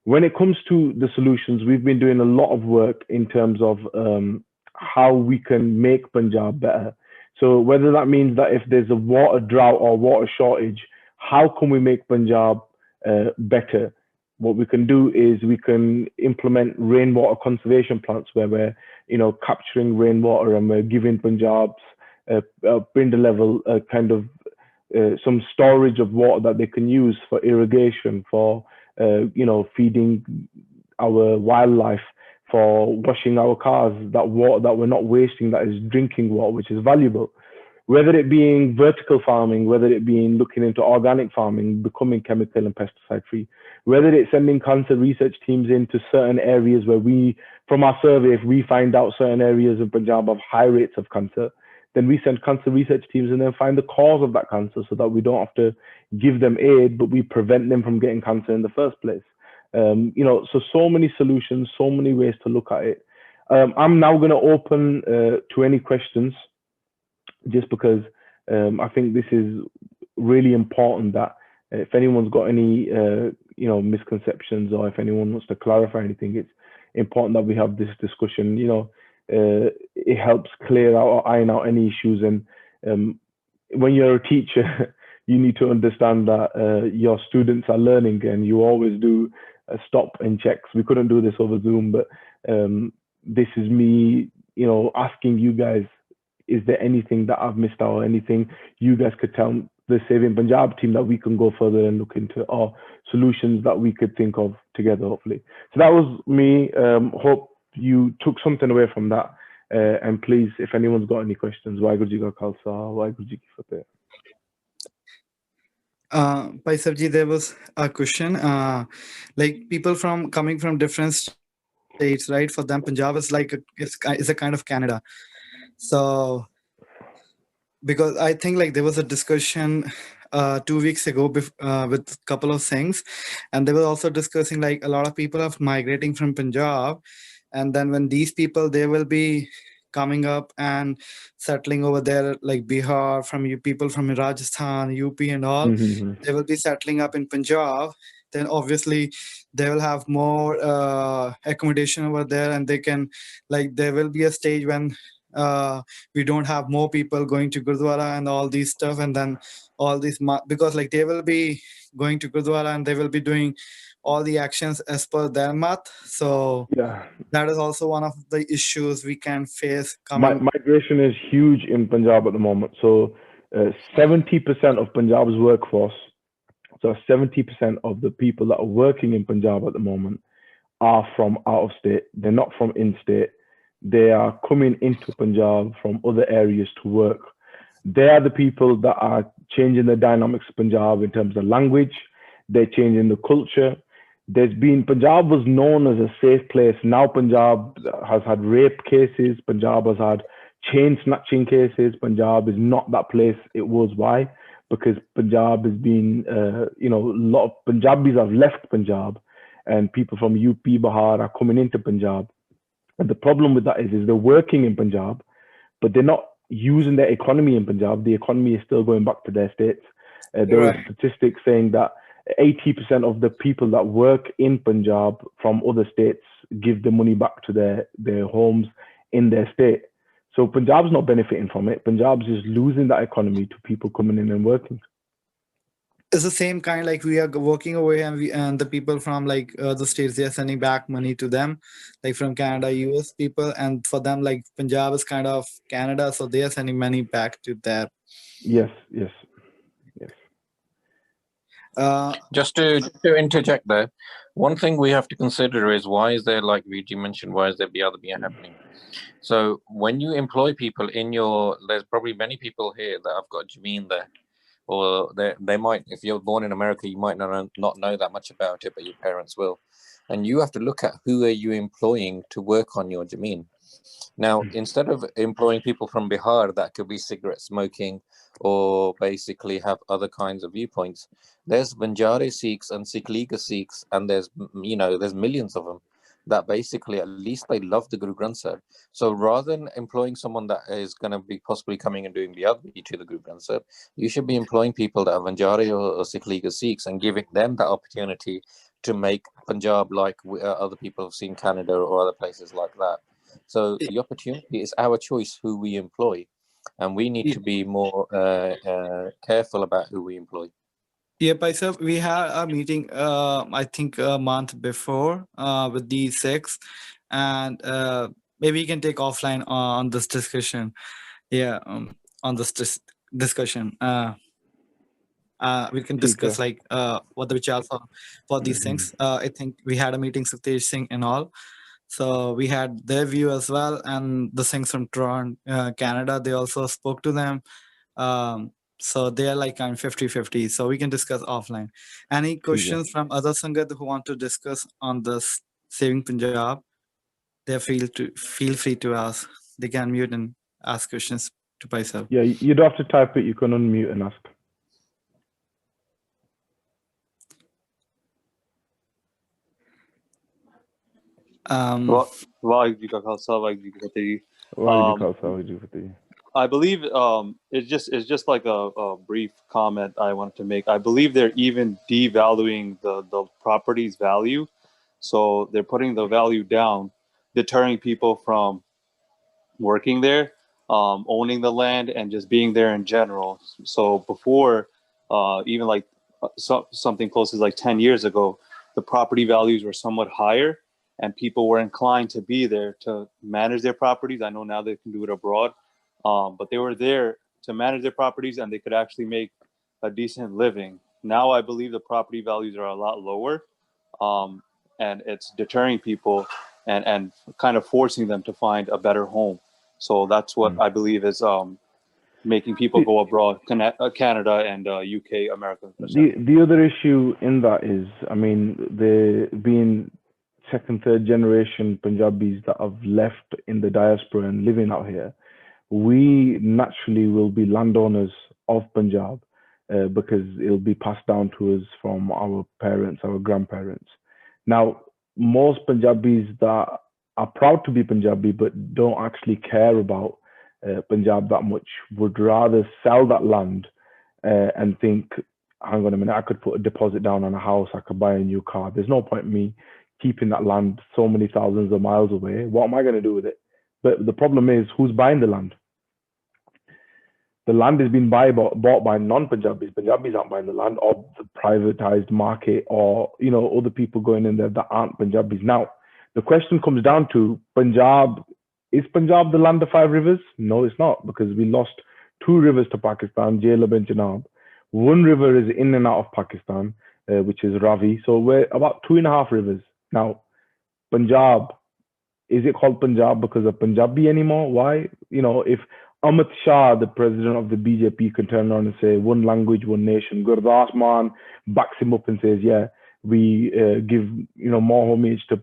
When it comes to the solutions, we've been doing a lot of work in terms of how we can make Punjab better. So whether that means that if there's a water drought or water shortage, how can we make Punjab better? What we can do is we can implement rainwater conservation plants where we're, capturing rainwater and we're giving Punjab's pinned level kind of some storage of water that they can use for irrigation, for feeding our wildlife, for washing our cars, that water that we're not wasting, that is drinking water, which is valuable. Whether it being vertical farming, whether it being looking into organic farming, becoming chemical and pesticide free, whether it's sending cancer research teams into certain areas where we, from our survey, if we find out certain areas in Punjab have high rates of cancer, then we send cancer research teams and then find the cause of that cancer so that we don't have to give them aid, but we prevent them from getting cancer in the first place. So many solutions, so many ways to look at it. I'm now going to open to any questions, just because I think this is really important that if anyone's got any, misconceptions, or if anyone wants to clarify anything, it's important that we have this discussion. It helps clear out or iron out any issues. And when you're a teacher, you need to understand that your students are learning, and you always do stop and checks. We couldn't do this over Zoom, but this is me, asking you guys, is there anything that I've missed out, or anything you guys could tell the Saving Punjab team that we can go further and look into, or solutions that we could think of together, hopefully. So that was me. Hope you took something away from that. And please, if anyone's got any questions, Waheguru Ji Ka Khalsa, Waheguru Ji Ki Fateh. Bhai Sabji, there was a question. Like people coming from different states, right? For them, Punjab is is a kind of Canada. So because I think like there was a discussion 2 weeks ago with a couple of things, and they were also discussing like a lot of people are migrating from Punjab, and then when these people they will be coming up and settling over there, like Bihar, from you people from Rajasthan, UP, and all. Mm-hmm. They will be settling up in Punjab. Then obviously they will have more accommodation over there, and they can, like, there will be a stage when we don't have more people going to Gurdwara and all these stuff, and then all these because like they will be going to Gurdwara and they will be doing all the actions as per their math. So Yeah, that is also one of the issues we can face coming. migration is huge in Punjab at the moment. So 70% of Punjab's workforce, so 70% of the people that are working in Punjab at the moment are from out of state. They're not from in state. They are coming into Punjab from other areas to work. They are the people that are changing the dynamics of Punjab in terms of language. They're changing the culture. There's been Punjab was known as a safe place. Now Punjab has had rape cases. Punjab has had chain snatching cases. Punjab is not that place it was. Why? Because Punjab has been, a lot of Punjabis have left Punjab, and people from UP, Bihar are coming into Punjab. And the problem with that is they're working in Punjab, but they're not using their economy in Punjab. The economy is still going back to their states. There was Right. statistics saying that 80% of the people that work in Punjab from other states give the money back to their homes in their state. So Punjab's not benefiting from it. Punjab's just losing that economy to people coming in and working. It's the same kind, like we are working away, and we and the people from like the states, they are sending back money to them, like from Canada, US people, and for them like Punjab is kind of Canada, so they are sending money back to there. Yes, yes, yes. uh Just to interject there, one thing we have to consider is why is there, like VG mentioned, why is there biadabiyah happening? So when you employ people in your, there's probably many people here that have got Jameen there, or they might, if you're born in America, you might not know that much about it, but your parents will. And you have to look at who are you employing to work on your Jameen. Now, instead of employing people from Bihar that could be cigarette smoking or basically have other kinds of viewpoints, there's Banjari Sikhs and Sikh Liga Sikhs, and there's millions of them that basically at least they love the Guru Granth Sahib. So rather than employing someone that is going to be possibly coming and doing the other to the Guru Granth Sahib, you should be employing people that are Banjari or Sikh Liga Sikhs and giving them that opportunity to make Punjab like other people have seen Canada or other places like that. So the opportunity is our choice who we employ, and we need to be more careful about who we employ. Yeah, Paisa, we had a meeting, I think a month before, with the six, and maybe you can take offline on this discussion. Yeah, on this discussion. We can discuss Tika. like what the vichar for these things. I think we had a meeting, Satish Singh and all. So we had their view as well, and the Singhs from Toronto, Canada, they also spoke to them. So they're like kind of 50-50. So we can discuss offline. Any questions from other Sangat who want to discuss on this Saving Punjab? They feel free to ask. They can mute and ask questions to Paisal. Yeah, you don't have to type it. You can unmute and ask. Waheguru ji ਕਾ ਖਾਲਸਾ ਵਾਹਿਗੁਰੂ ਜੀ ਕੀ ਫਤਿਹ ਜੀ I believe it's just like a brief comment I wanted to make. I believe they're even devaluing the property's value, so they're putting the value down, deterring people from working there, owning the land, and just being there in general. So before, even like something close to like 10 years ago, the property values were somewhat higher, and people were inclined to be there to manage their properties. I know now they can do it abroad, but they were there to manage their properties, and they could actually make a decent living. Now I believe the property values are a lot lower, and it's deterring people and kind of forcing them to find a better home. So that's what I believe is making people go abroad, Canada and UK, America. The other issue in that is, I mean, the being second, third generation Punjabis that have left in the diaspora and living out here, we naturally will be landowners of Punjab because it'll be passed down to us from our parents, our grandparents. Now, most Punjabis that are proud to be Punjabi but don't actually care about Punjab that much, would rather sell that land and think, hang on a minute, I could put a deposit down on a house, I could buy a new car. There's no point in me keeping that land so many thousands of miles away. What am I going to do with it? But the problem is, who's buying the land? The land is being bought by non-Punjabis. Punjabis aren't buying the land, or the privatized market, or other people going in there that aren't Punjabis. Now, the question comes down to Punjab. Is Punjab the land of 5 rivers? No, it's not, because we lost 2 rivers to Pakistan, Jhelab and Chenab. 1 river is in and out of Pakistan, which is Ravi. So we're about 2.5 rivers. Now, Punjab, is it called Punjab because of Punjabi anymore? Why? If Amit Shah, the president of the BJP, can turn around and say 1 language, 1 nation, Gurdas Man backs him up and says, yeah, we give more homage to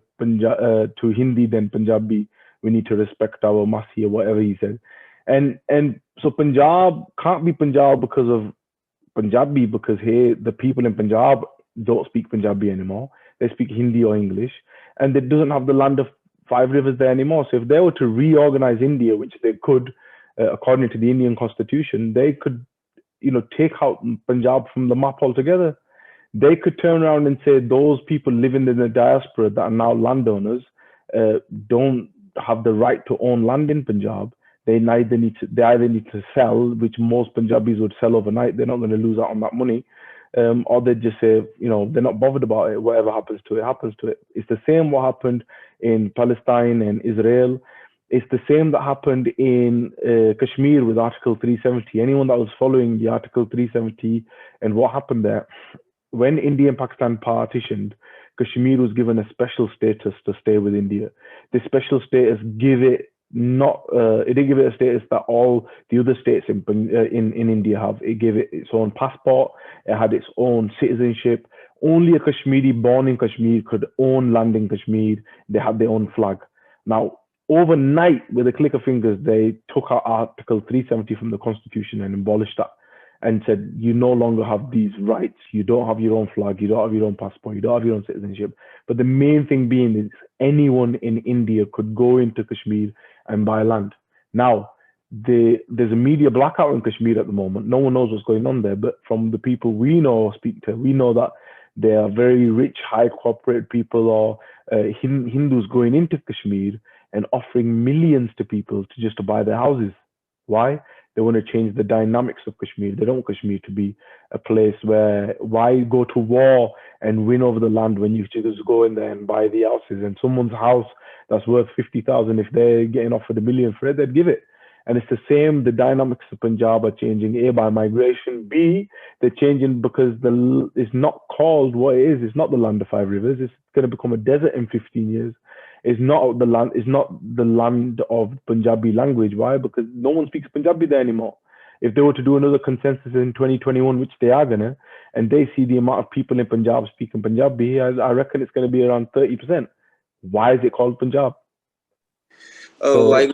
Hindi than Punjabi. We need to respect our Masi or whatever he said. And so Punjab can't be Punjab because of Punjabi, because hey, the people in Punjab don't speak Punjabi anymore. They speak Hindi or English, and it doesn't have the land of 5 rivers there anymore. So if they were to reorganize India, which they could, according to the Indian constitution, they could, take out Punjab from the map altogether. They could turn around and say those people living in the diaspora that are now landowners don't have the right to own land in Punjab. They either need to sell, which most Punjabis would sell overnight. They're not going to lose out on that money. Or they just say, they're not bothered about it. Whatever happens to it, happens to it. It's the same what happened in Palestine and Israel. It's the same that happened in Kashmir with Article 370. Anyone that was following the Article 370 and what happened there, when India and Pakistan partitioned, Kashmir was given a special status to stay with India. This special status it didn't give it a status that all the other states in India have. It gave it its own passport. It had its own citizenship. Only a Kashmiri born in Kashmir could own land in Kashmir. They had their own flag. Now, overnight, with a click of fingers, they took out Article 370 from the Constitution and abolished that, and said, you no longer have these rights. You don't have your own flag. You don't have your own passport. You don't have your own citizenship. But the main thing being is anyone in India could go into Kashmir and buy land. Now, there's a media blackout in Kashmir at the moment. No one knows what's going on there. But from the people we know or speak to, we know that they are very rich, high corporate people or Hindus going into Kashmir and offering millions to people just to buy their houses. Why? They want to change the dynamics of Kashmir. They don't want Kashmir to be a place where, why go to war and win over the land when you just go in there and buy the houses, and someone's house that's worth 50,000, if they're getting offered $1 million for it, they'd give it. And it's the same, the dynamics of Punjab are changing, A, by migration, B, they're changing because it's not called what it is. It's not the land of 5 rivers. It's going to become a desert in 15 years. It's not the land of Punjabi language. Why? Because no one speaks Punjabi there anymore. If they were to do another consensus in 2021, which they are gonna, and they see the amount of people in Punjab speaking Punjabi, I reckon it's going to be around 30%. Why is it called Punjab? Sorry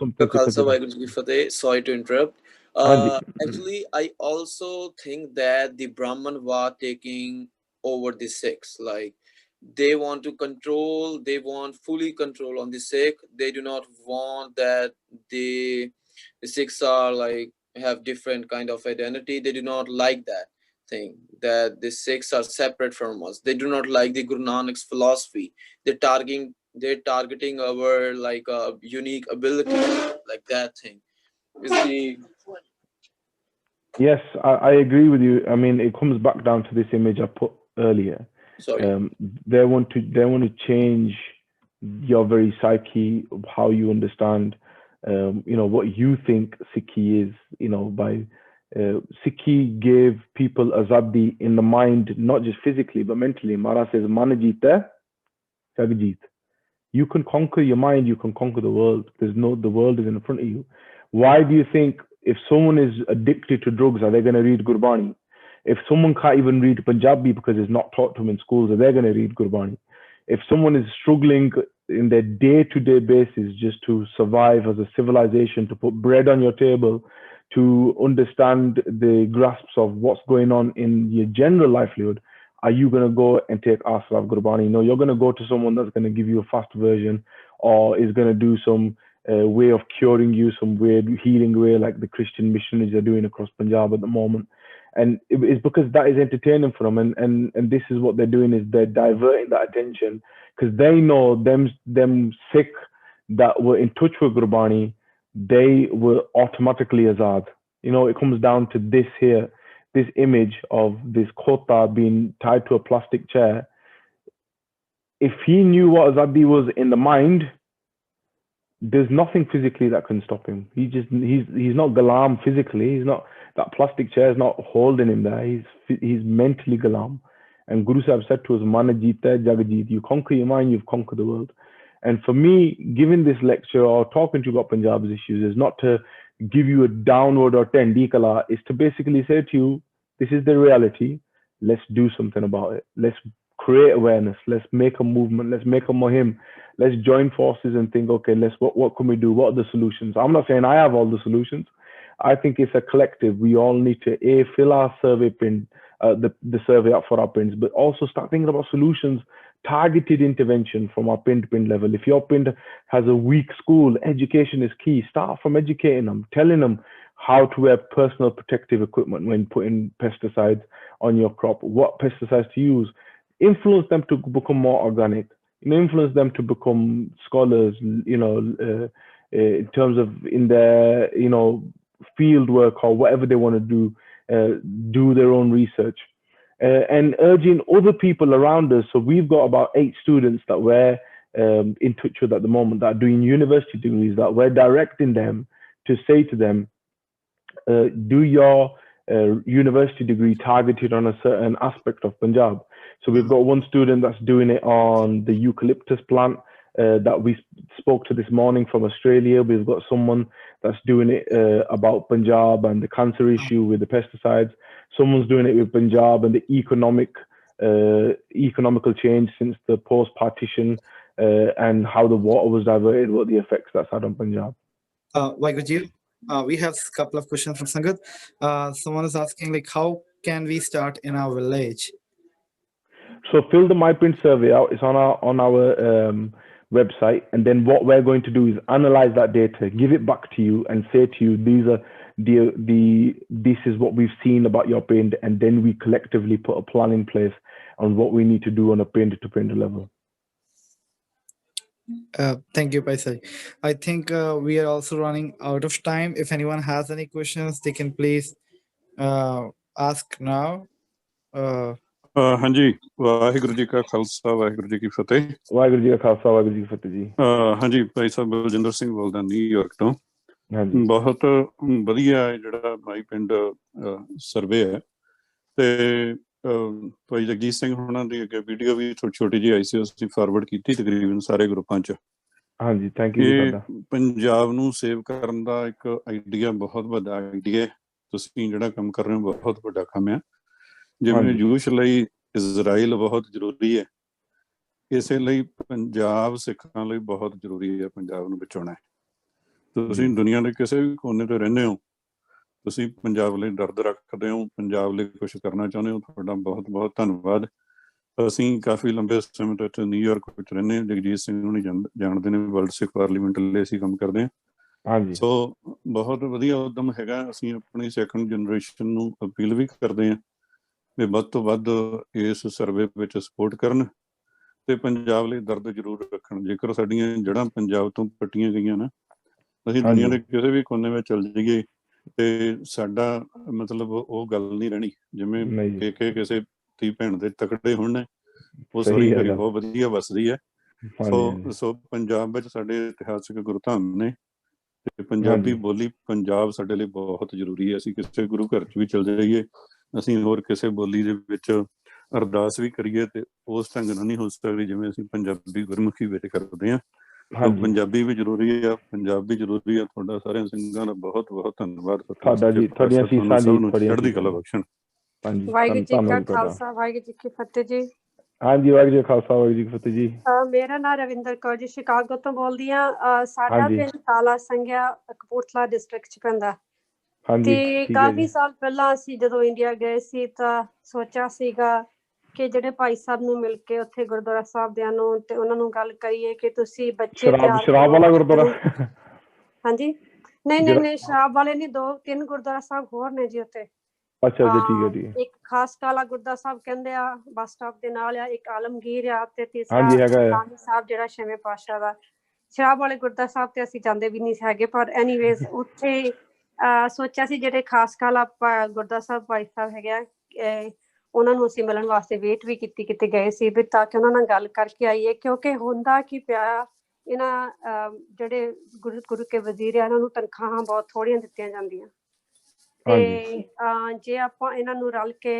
to interrupt. Actually, I also think that the Brahman were taking over the Sikhs. Like, they want to control, they want fully control on the Sikh. They do not want that the Sikhs are like have different kind of identity. They do not like that thing, that the Sikhs are separate from us. They do not like the Guru Nanak's philosophy. They're targeting our like unique ability, like that thing. Yes, I agree with you. I mean, it comes back down to this image I put earlier. Sorry. They want to change your very psyche of how you understand, what you think Sikhi is. By Sikhi gave people azadi in the mind, not just physically but mentally. Mara says, "Manajita, Jagjit." You can conquer your mind. You can conquer the world. The world is in front of you. Why do you think if someone is addicted to drugs, are they going to read Gurbani? If someone can't even read Punjabi because it's not taught to them in schools, are they going to read Gurbani? If someone is struggling in their day-to-day basis just to survive as a civilization, to put bread on your table, to understand the grasps of what's going on in your general livelihood, are you going to go and take Asraf Gurbani? No, you're going to go to someone that's going to give you a fast version or is going to do some way of curing you, some weird healing way like the Christian missionaries are doing across Punjab at the moment. And it's because that is entertaining for them, and this is what they're doing, is they're diverting that attention, because they know them Sikh that were in touch with Gurbani, they were automatically azad. You know, it comes down to this here, this image of this khota being tied to a plastic chair. If he knew what azadi was in the mind, there's nothing physically that can stop him. He's not Galam physically. He's not, that plastic chair is not holding him there. He's mentally Galam. And Guru Sahib said to us, Mana jeeta Jagjeet, you conquer your mind, you've conquered the world. And for me, giving this lecture or talking to you about Punjab's issues is not to give you a downward or tendi kala. It's to basically say to you, this is the reality. Let's do something about it. Let's create awareness. Let's make a movement. Let's make a mohim. Let's join forces and think, okay, what can we do? What are the solutions? I'm not saying I have all the solutions. I think it's a collective. We all need to fill our survey pin, the survey up for our pins, but also start thinking about solutions, targeted intervention from our pin to pin level. If your pin has a weak school, education is key. Start from educating them, telling them how to wear personal protective equipment when putting pesticides on your crop, what pesticides to use. Influence them to become more organic. Influence them to become scholars. In terms of in their field work or whatever they want to do, do their own research, and urging other people around us. So we've got about 8 students that we're in touch with at the moment that are doing university degrees, that we're directing them to say to them, do your university degree targeted on a certain aspect of Punjab. So we've got one student that's doing it on the eucalyptus plant that we spoke to this morning from Australia. We've got someone that's doing it about Punjab and the cancer issue with the pesticides. Someone's doing it with Punjab and the economical change since the post-partition and how the water was diverted, what the effects that's had on Punjab. Vaiguji, we have a couple of questions from Sangat. Someone is asking, like, how can we start in our village? So fill the MyPrint survey out. It's on our website, and then what we're going to do is analyze that data, give it back to you, and say to you, these are this is what we've seen about your print, and then we collectively put a plan in place on what we need to do on a printer to printer level. Thank you, Paisai. I think we are also running out of time. If anyone has any questions, they can please ask now. ਹਾਂਜੀ, ਵਾਹਿਗੁਰੂ ਜੀ ਕਾ ਖਾਲਸਾ, ਵਾਹਿਗੁਰੂ ਜੀ ਕੀ ਫਤਿਹ। ਵਾਹਿਗੁਰੂ ਜੀ ਕਾ ਖਾਲਸਾ, ਵਾਹਿਗੁਰੂ ਜੀ ਕੀ ਫਤਿਹ ਜੀ। ਹਾਂਜੀ, ਭਾਈ ਸਾਹਿਬ ਬਲਜਿੰਦਰ ਸਿੰਘ ਬੋਲਦਾ New York ਤੋਂ। ਬਹੁਤ ਵਧੀਆ ਜਿਹੜਾ ਮਾਈ ਪਿੰਡ ਸਰਵੇ ਹੈ, ਤੇ ਭਾਈ ਜਗਜੀਤ ਸਿੰਘ ਹੁਣਾਂ ਦੀ ਅੱਗੇ ਵੀਡੀਓ ਵੀ ਛੋਟੀ ਜਿਹੀ ਆਈ ਸੀ, ਅਸੀਂ ਫਾਰਵਰਡ ਕੀਤੀ ਤਕਰੀਬਨ ਸਾਰੇ ਗਰੁੱਪਾਂ 'ਚ। ਹਾਂਜੀ, ਥੈਂਕ ਯੂ। ਇਹ ਪੰਜਾਬ ਨੂੰ ਸੇਵ ਕਰਨ ਦਾ ਇੱਕ ਆਈਡੀਆ, ਬਹੁਤ ਵੱਡਾ ਆਈਡੀਆ। ਤੁਸੀਂ ਜਿਹੜਾ ਕੰਮ ਕਰ ਰਹੇ ਹੋ ਬਹੁਤ ਵੱਡਾ ਕੰਮ ਆ। ਜਿਵੇਂ ਜੂਸ਼ ਲਈ ਇਜ਼ਰਾਈਲ ਬਹੁਤ ਜ਼ਰੂਰੀ ਹੈ, ਇਸੇ ਲਈ ਪੰਜਾਬ ਸਿੱਖਾਂ ਲਈ ਬਹੁਤ ਜ਼ਰੂਰੀ ਹੈ ਪੰਜਾਬ ਨੂੰ ਬਚਾਉਣਾ। ਤੁਸੀਂ ਦੁਨੀਆ ਦੇ ਕਿਸੇ ਵੀ ਕੋਨੇ ਤੇ ਰਹਿੰਦੇ ਹੋ, ਤੁਸੀਂ ਪੰਜਾਬ ਲਈ ਦਰਦ ਰੱਖਦੇ ਹੋ, ਪੰਜਾਬ ਲਈ ਕੁਛ ਕਰਨਾ ਚਾਹੁੰਦੇ ਹੋ, ਤੁਹਾਡਾ ਬਹੁਤ ਬਹੁਤ ਧੰਨਵਾਦ। ਅਸੀਂ ਕਾਫੀ ਲੰਬੇ ਸਮੇਂ ਤੋਂ ਇੱਥੇ ਨਿਊਯਾਰਕ ਵਿੱਚ ਰਹਿੰਦੇ ਹਾਂ। ਜਗਜੀਤ ਸਿੰਘ ਨੂੰ ਜਾਣਦੇ ਨੇ, ਵਰਲਡ ਸਿੱਖ ਪਾਰਲੀਮੈਂਟ ਲਈ ਅਸੀਂ ਕੰਮ ਕਰਦੇ ਹਾਂ। ਸੋ ਬਹੁਤ ਵਧੀਆ ਉੱਦਮ ਹੈਗਾ। ਅਸੀਂ ਆਪਣੀ ਸੈਕੰਡ ਜਨਰੇਸ਼ਨ ਨੂੰ ਅਪੀਲ ਵੀ ਕਰਦੇ ਹਾਂ ਵੀ ਵੱਧ ਤੋਂ ਵੱਧ ਇਸ ਸਰਵੇ ਵਿੱਚ ਸਪੋਰਟ ਕਰਨ ਤੇ ਪੰਜਾਬ ਲਈ ਦਰਦ ਜ਼ਰੂਰ ਰੱਖਣ। ਜੇਕਰ ਸਾਡੀਆਂ ਜੜ੍ਹਾਂ ਪੰਜਾਬ ਤੋਂ ਪੱਟੀਆਂ ਗਈਆਂ ਨਾ, ਅਸੀਂ ਦੁਨੀਆ ਦੇ ਕਿਸੇ ਵੀ ਕੋਨੇ ਵਿੱਚ ਚੱਲ ਜਾਈਏ ਤੇ ਸਾਡਾ ਮਤਲਬ ਉਹ ਗੱਲ ਨਹੀਂ ਰਹਿਣੀ। ਜਿਵੇਂ ਕਿ ਕਿਸੇ ਧੀ ਭੈਣ ਦੇ ਤਕੜੇ ਹੋਣ ਨੇ, ਉਹ ਸਾਰੀ ਘੜੀ ਬਹੁਤ ਵਧੀਆ ਵੱਸਦੀ ਹੈ। ਸੋ ਪੰਜਾਬ ਵਿੱਚ ਸਾਡੇ ਇਤਿਹਾਸਿਕ ਗੁਰੂ ਧਾਮ ਨੇ ਤੇ ਪੰਜਾਬੀ ਬੋਲੀ, ਪੰਜਾਬ ਸਾਡੇ ਲਈ ਬਹੁਤ ਜ਼ਰੂਰੀ ਹੈ। ਅਸੀਂ ਕਿਸੇ ਗੁਰੂ ਘਰ 'ਚ ਵੀ ਚੱਲ ਜਾਈਏ, ਅਸੀਂ ਹੋਰ ਕਿਸੇ ਬੋਲੀ ਦੇ ਵਿੱਚ ਅਰਦਾਸ ਵੀ ਕਰੀਏ ਤੇ ਉਸ ਢੰਗ ਨਾਲ ਨਹੀਂ ਹੋ ਸਕਦੀ ਜਿਵੇਂ ਅਸੀਂ ਪੰਜਾਬੀ ਗੁਰਮੁਖੀ ਵਿੱਚ ਕਰਦੇ ਹਾਂ। ਪੰਜਾਬੀ ਵੀ ਜ਼ਰੂਰੀ ਆ, ਪੰਜਾਬ ਵੀ ਜ਼ਰੂਰੀ ਆ। ਤੁਹਾਡਾ ਸਾਰਿਆਂ ਸਿੰਘਾਂ ਦਾ ਬਹੁਤ ਬਹੁਤ ਧੰਨਵਾਦ। ਤੁਹਾਡਾ ਜੀ, ਤੁਹਾਡੀਆਂ ਅਸੀਸਾਂ ਜੀ, ਚੜ੍ਹਦੀ ਕਲਾ ਬਖਸ਼ਣ। ਵਾਹਿਗੁਰੂ ਜੀ ਕਾ ਖਾਲਸਾ, ਵਾਹਿਗੁਰੂ ਜੀ ਕੀ ਫਤਿਹ ਜੀ। ਹਾਂਜੀ, ਵਾਹਿਗੁਰੂ ਜੀ ਕਾ ਖਾਲਸਾ, ਵਾਹਿਗੁਰੂ ਜੀ ਕੀ ਫਤਿਹ ਜੀ। ਮੇਰਾ ਨਾਮ ਰਵਿੰਦਰ ਕੌਰ ਜੀ, ਸ਼ਿਕਾਗੋ ਤੋਂ ਬੋਲਦੀ ਹਾਂ। ਸਾਡਾ ਪਿੰਡ ਕਾਲਾ ਸੰਘਿਆ ਕਪੂਰਥਲਾ ਡਿਸਟ੍ਰਿਕਟ 'ਚ ਪੈਂਦਾ। ਤੇ ਕਾਫੀ ਸਾਲ ਪਹਿਲਾਂ ਅਸੀਂ ਜਦੋਂ ਇੰਡੀਆ ਗਏ ਸੀ ਤਾਂ ਸੋਚਿਆ ਸੀਗਾ ਕਿ ਜਿਹੜੇ ਭਾਈ ਸਾਹਿਬ ਨੂੰ ਮਿਲ ਕੇ ਉੱਥੇ ਗੁਰਦੁਆਰਾ ਸਾਹਿਬ ਦਿਆਂ ਨੂੰ ਤੇ ਉਹਨਾਂ ਨੂੰ ਗੱਲ ਕਰੀਏ ਕਿ ਤੁਸੀਂ ਬੱਚੇ ਸ਼ਰਾਬ ਵਾਲਾ ਗੁਰਦੁਆਰਾ ਹਾਂਜੀ ਨਹੀਂ ਸ਼ਰਾਬ ਵਾਲੇ ਨਹੀਂ, 2-3 ਗੁਰਦੁਆਰਾ ਸਾਹਿਬ ਹੋਰ ਨੇ ਜੀ ਉੱਥੇ। ਅੱਛਾ ਜੀ, ਠੀਕ ਹੈ ਜੀ। ਇੱਕ ਖਾਸ ਕਾਲਾ ਗੁਰਦੁਆਰਾ ਸਾਹਿਬ ਕਹਿੰਦੇ ਆ ਬੱਸ ਸਟਾਪ ਦੇ ਨਾਲ ਆ, ਇੱਕ ਆਲਮਗੀਰ ਆ ਤੇ ਤੀਸਰਾ ਹਾਂਜੀ ਹੈਗਾ ਸਾਹਿਬ ਜਿਹੜਾ 6ਵੇਂ ਪਾਤਸ਼ਾਹ ਦਾ। ਸ਼ਰਾਬ ਵਾਲੇ ਗੁਰਦੁਆਰਾ ਸਾਹਿਬ ਤੇ ਅਸੀਂ ਜਾਂਦੇ ਵੀ ਨਹੀਂ ਹੈਗੇ, ਪਰ ਐਨੀਵੇਜ਼ ਉੱਥੇ ਸੋਚਿਆ ਸੀ ਜਿਹੜੇ ਖਾਸ ਕਾਲਾ ਗੁਰਦੁਆਰਾ ਸਾਹਿਬ ਭਾਈ ਸਾਹਿਬ ਹੈਗੇ ਆ ਉਹਨਾਂ ਨੂੰ ਅਸੀਂ ਮਿਲਣ ਵਾਸਤੇ ਵੇਟ ਵੀ ਕੀਤੀ, ਕਿਤੇ ਗਏ ਸੀ ਵੀ ਤਾਂ ਕਿ ਉਹਨਾਂ ਨਾਲ ਗੱਲ ਕਰਕੇ ਆਈਏ, ਕਿਉਂਕਿ ਹੁੰਦਾ ਕੀ ਪਿਆ ਇਹਨਾਂ ਜਿਹੜੇ ਗੁਰੂ ਕੇ ਵਜ਼ੀਰ ਆ ਇਹਨਾਂ ਨੂੰ ਤਨਖਾਹਾਂ ਬਹੁਤ ਥੋੜ੍ਹੀਆਂ ਦਿੱਤੀਆਂ ਜਾਂਦੀਆਂ ਤੇ ਜੇ ਆਪਾਂ ਇਹਨਾਂ ਨੂੰ ਰਲ ਕੇ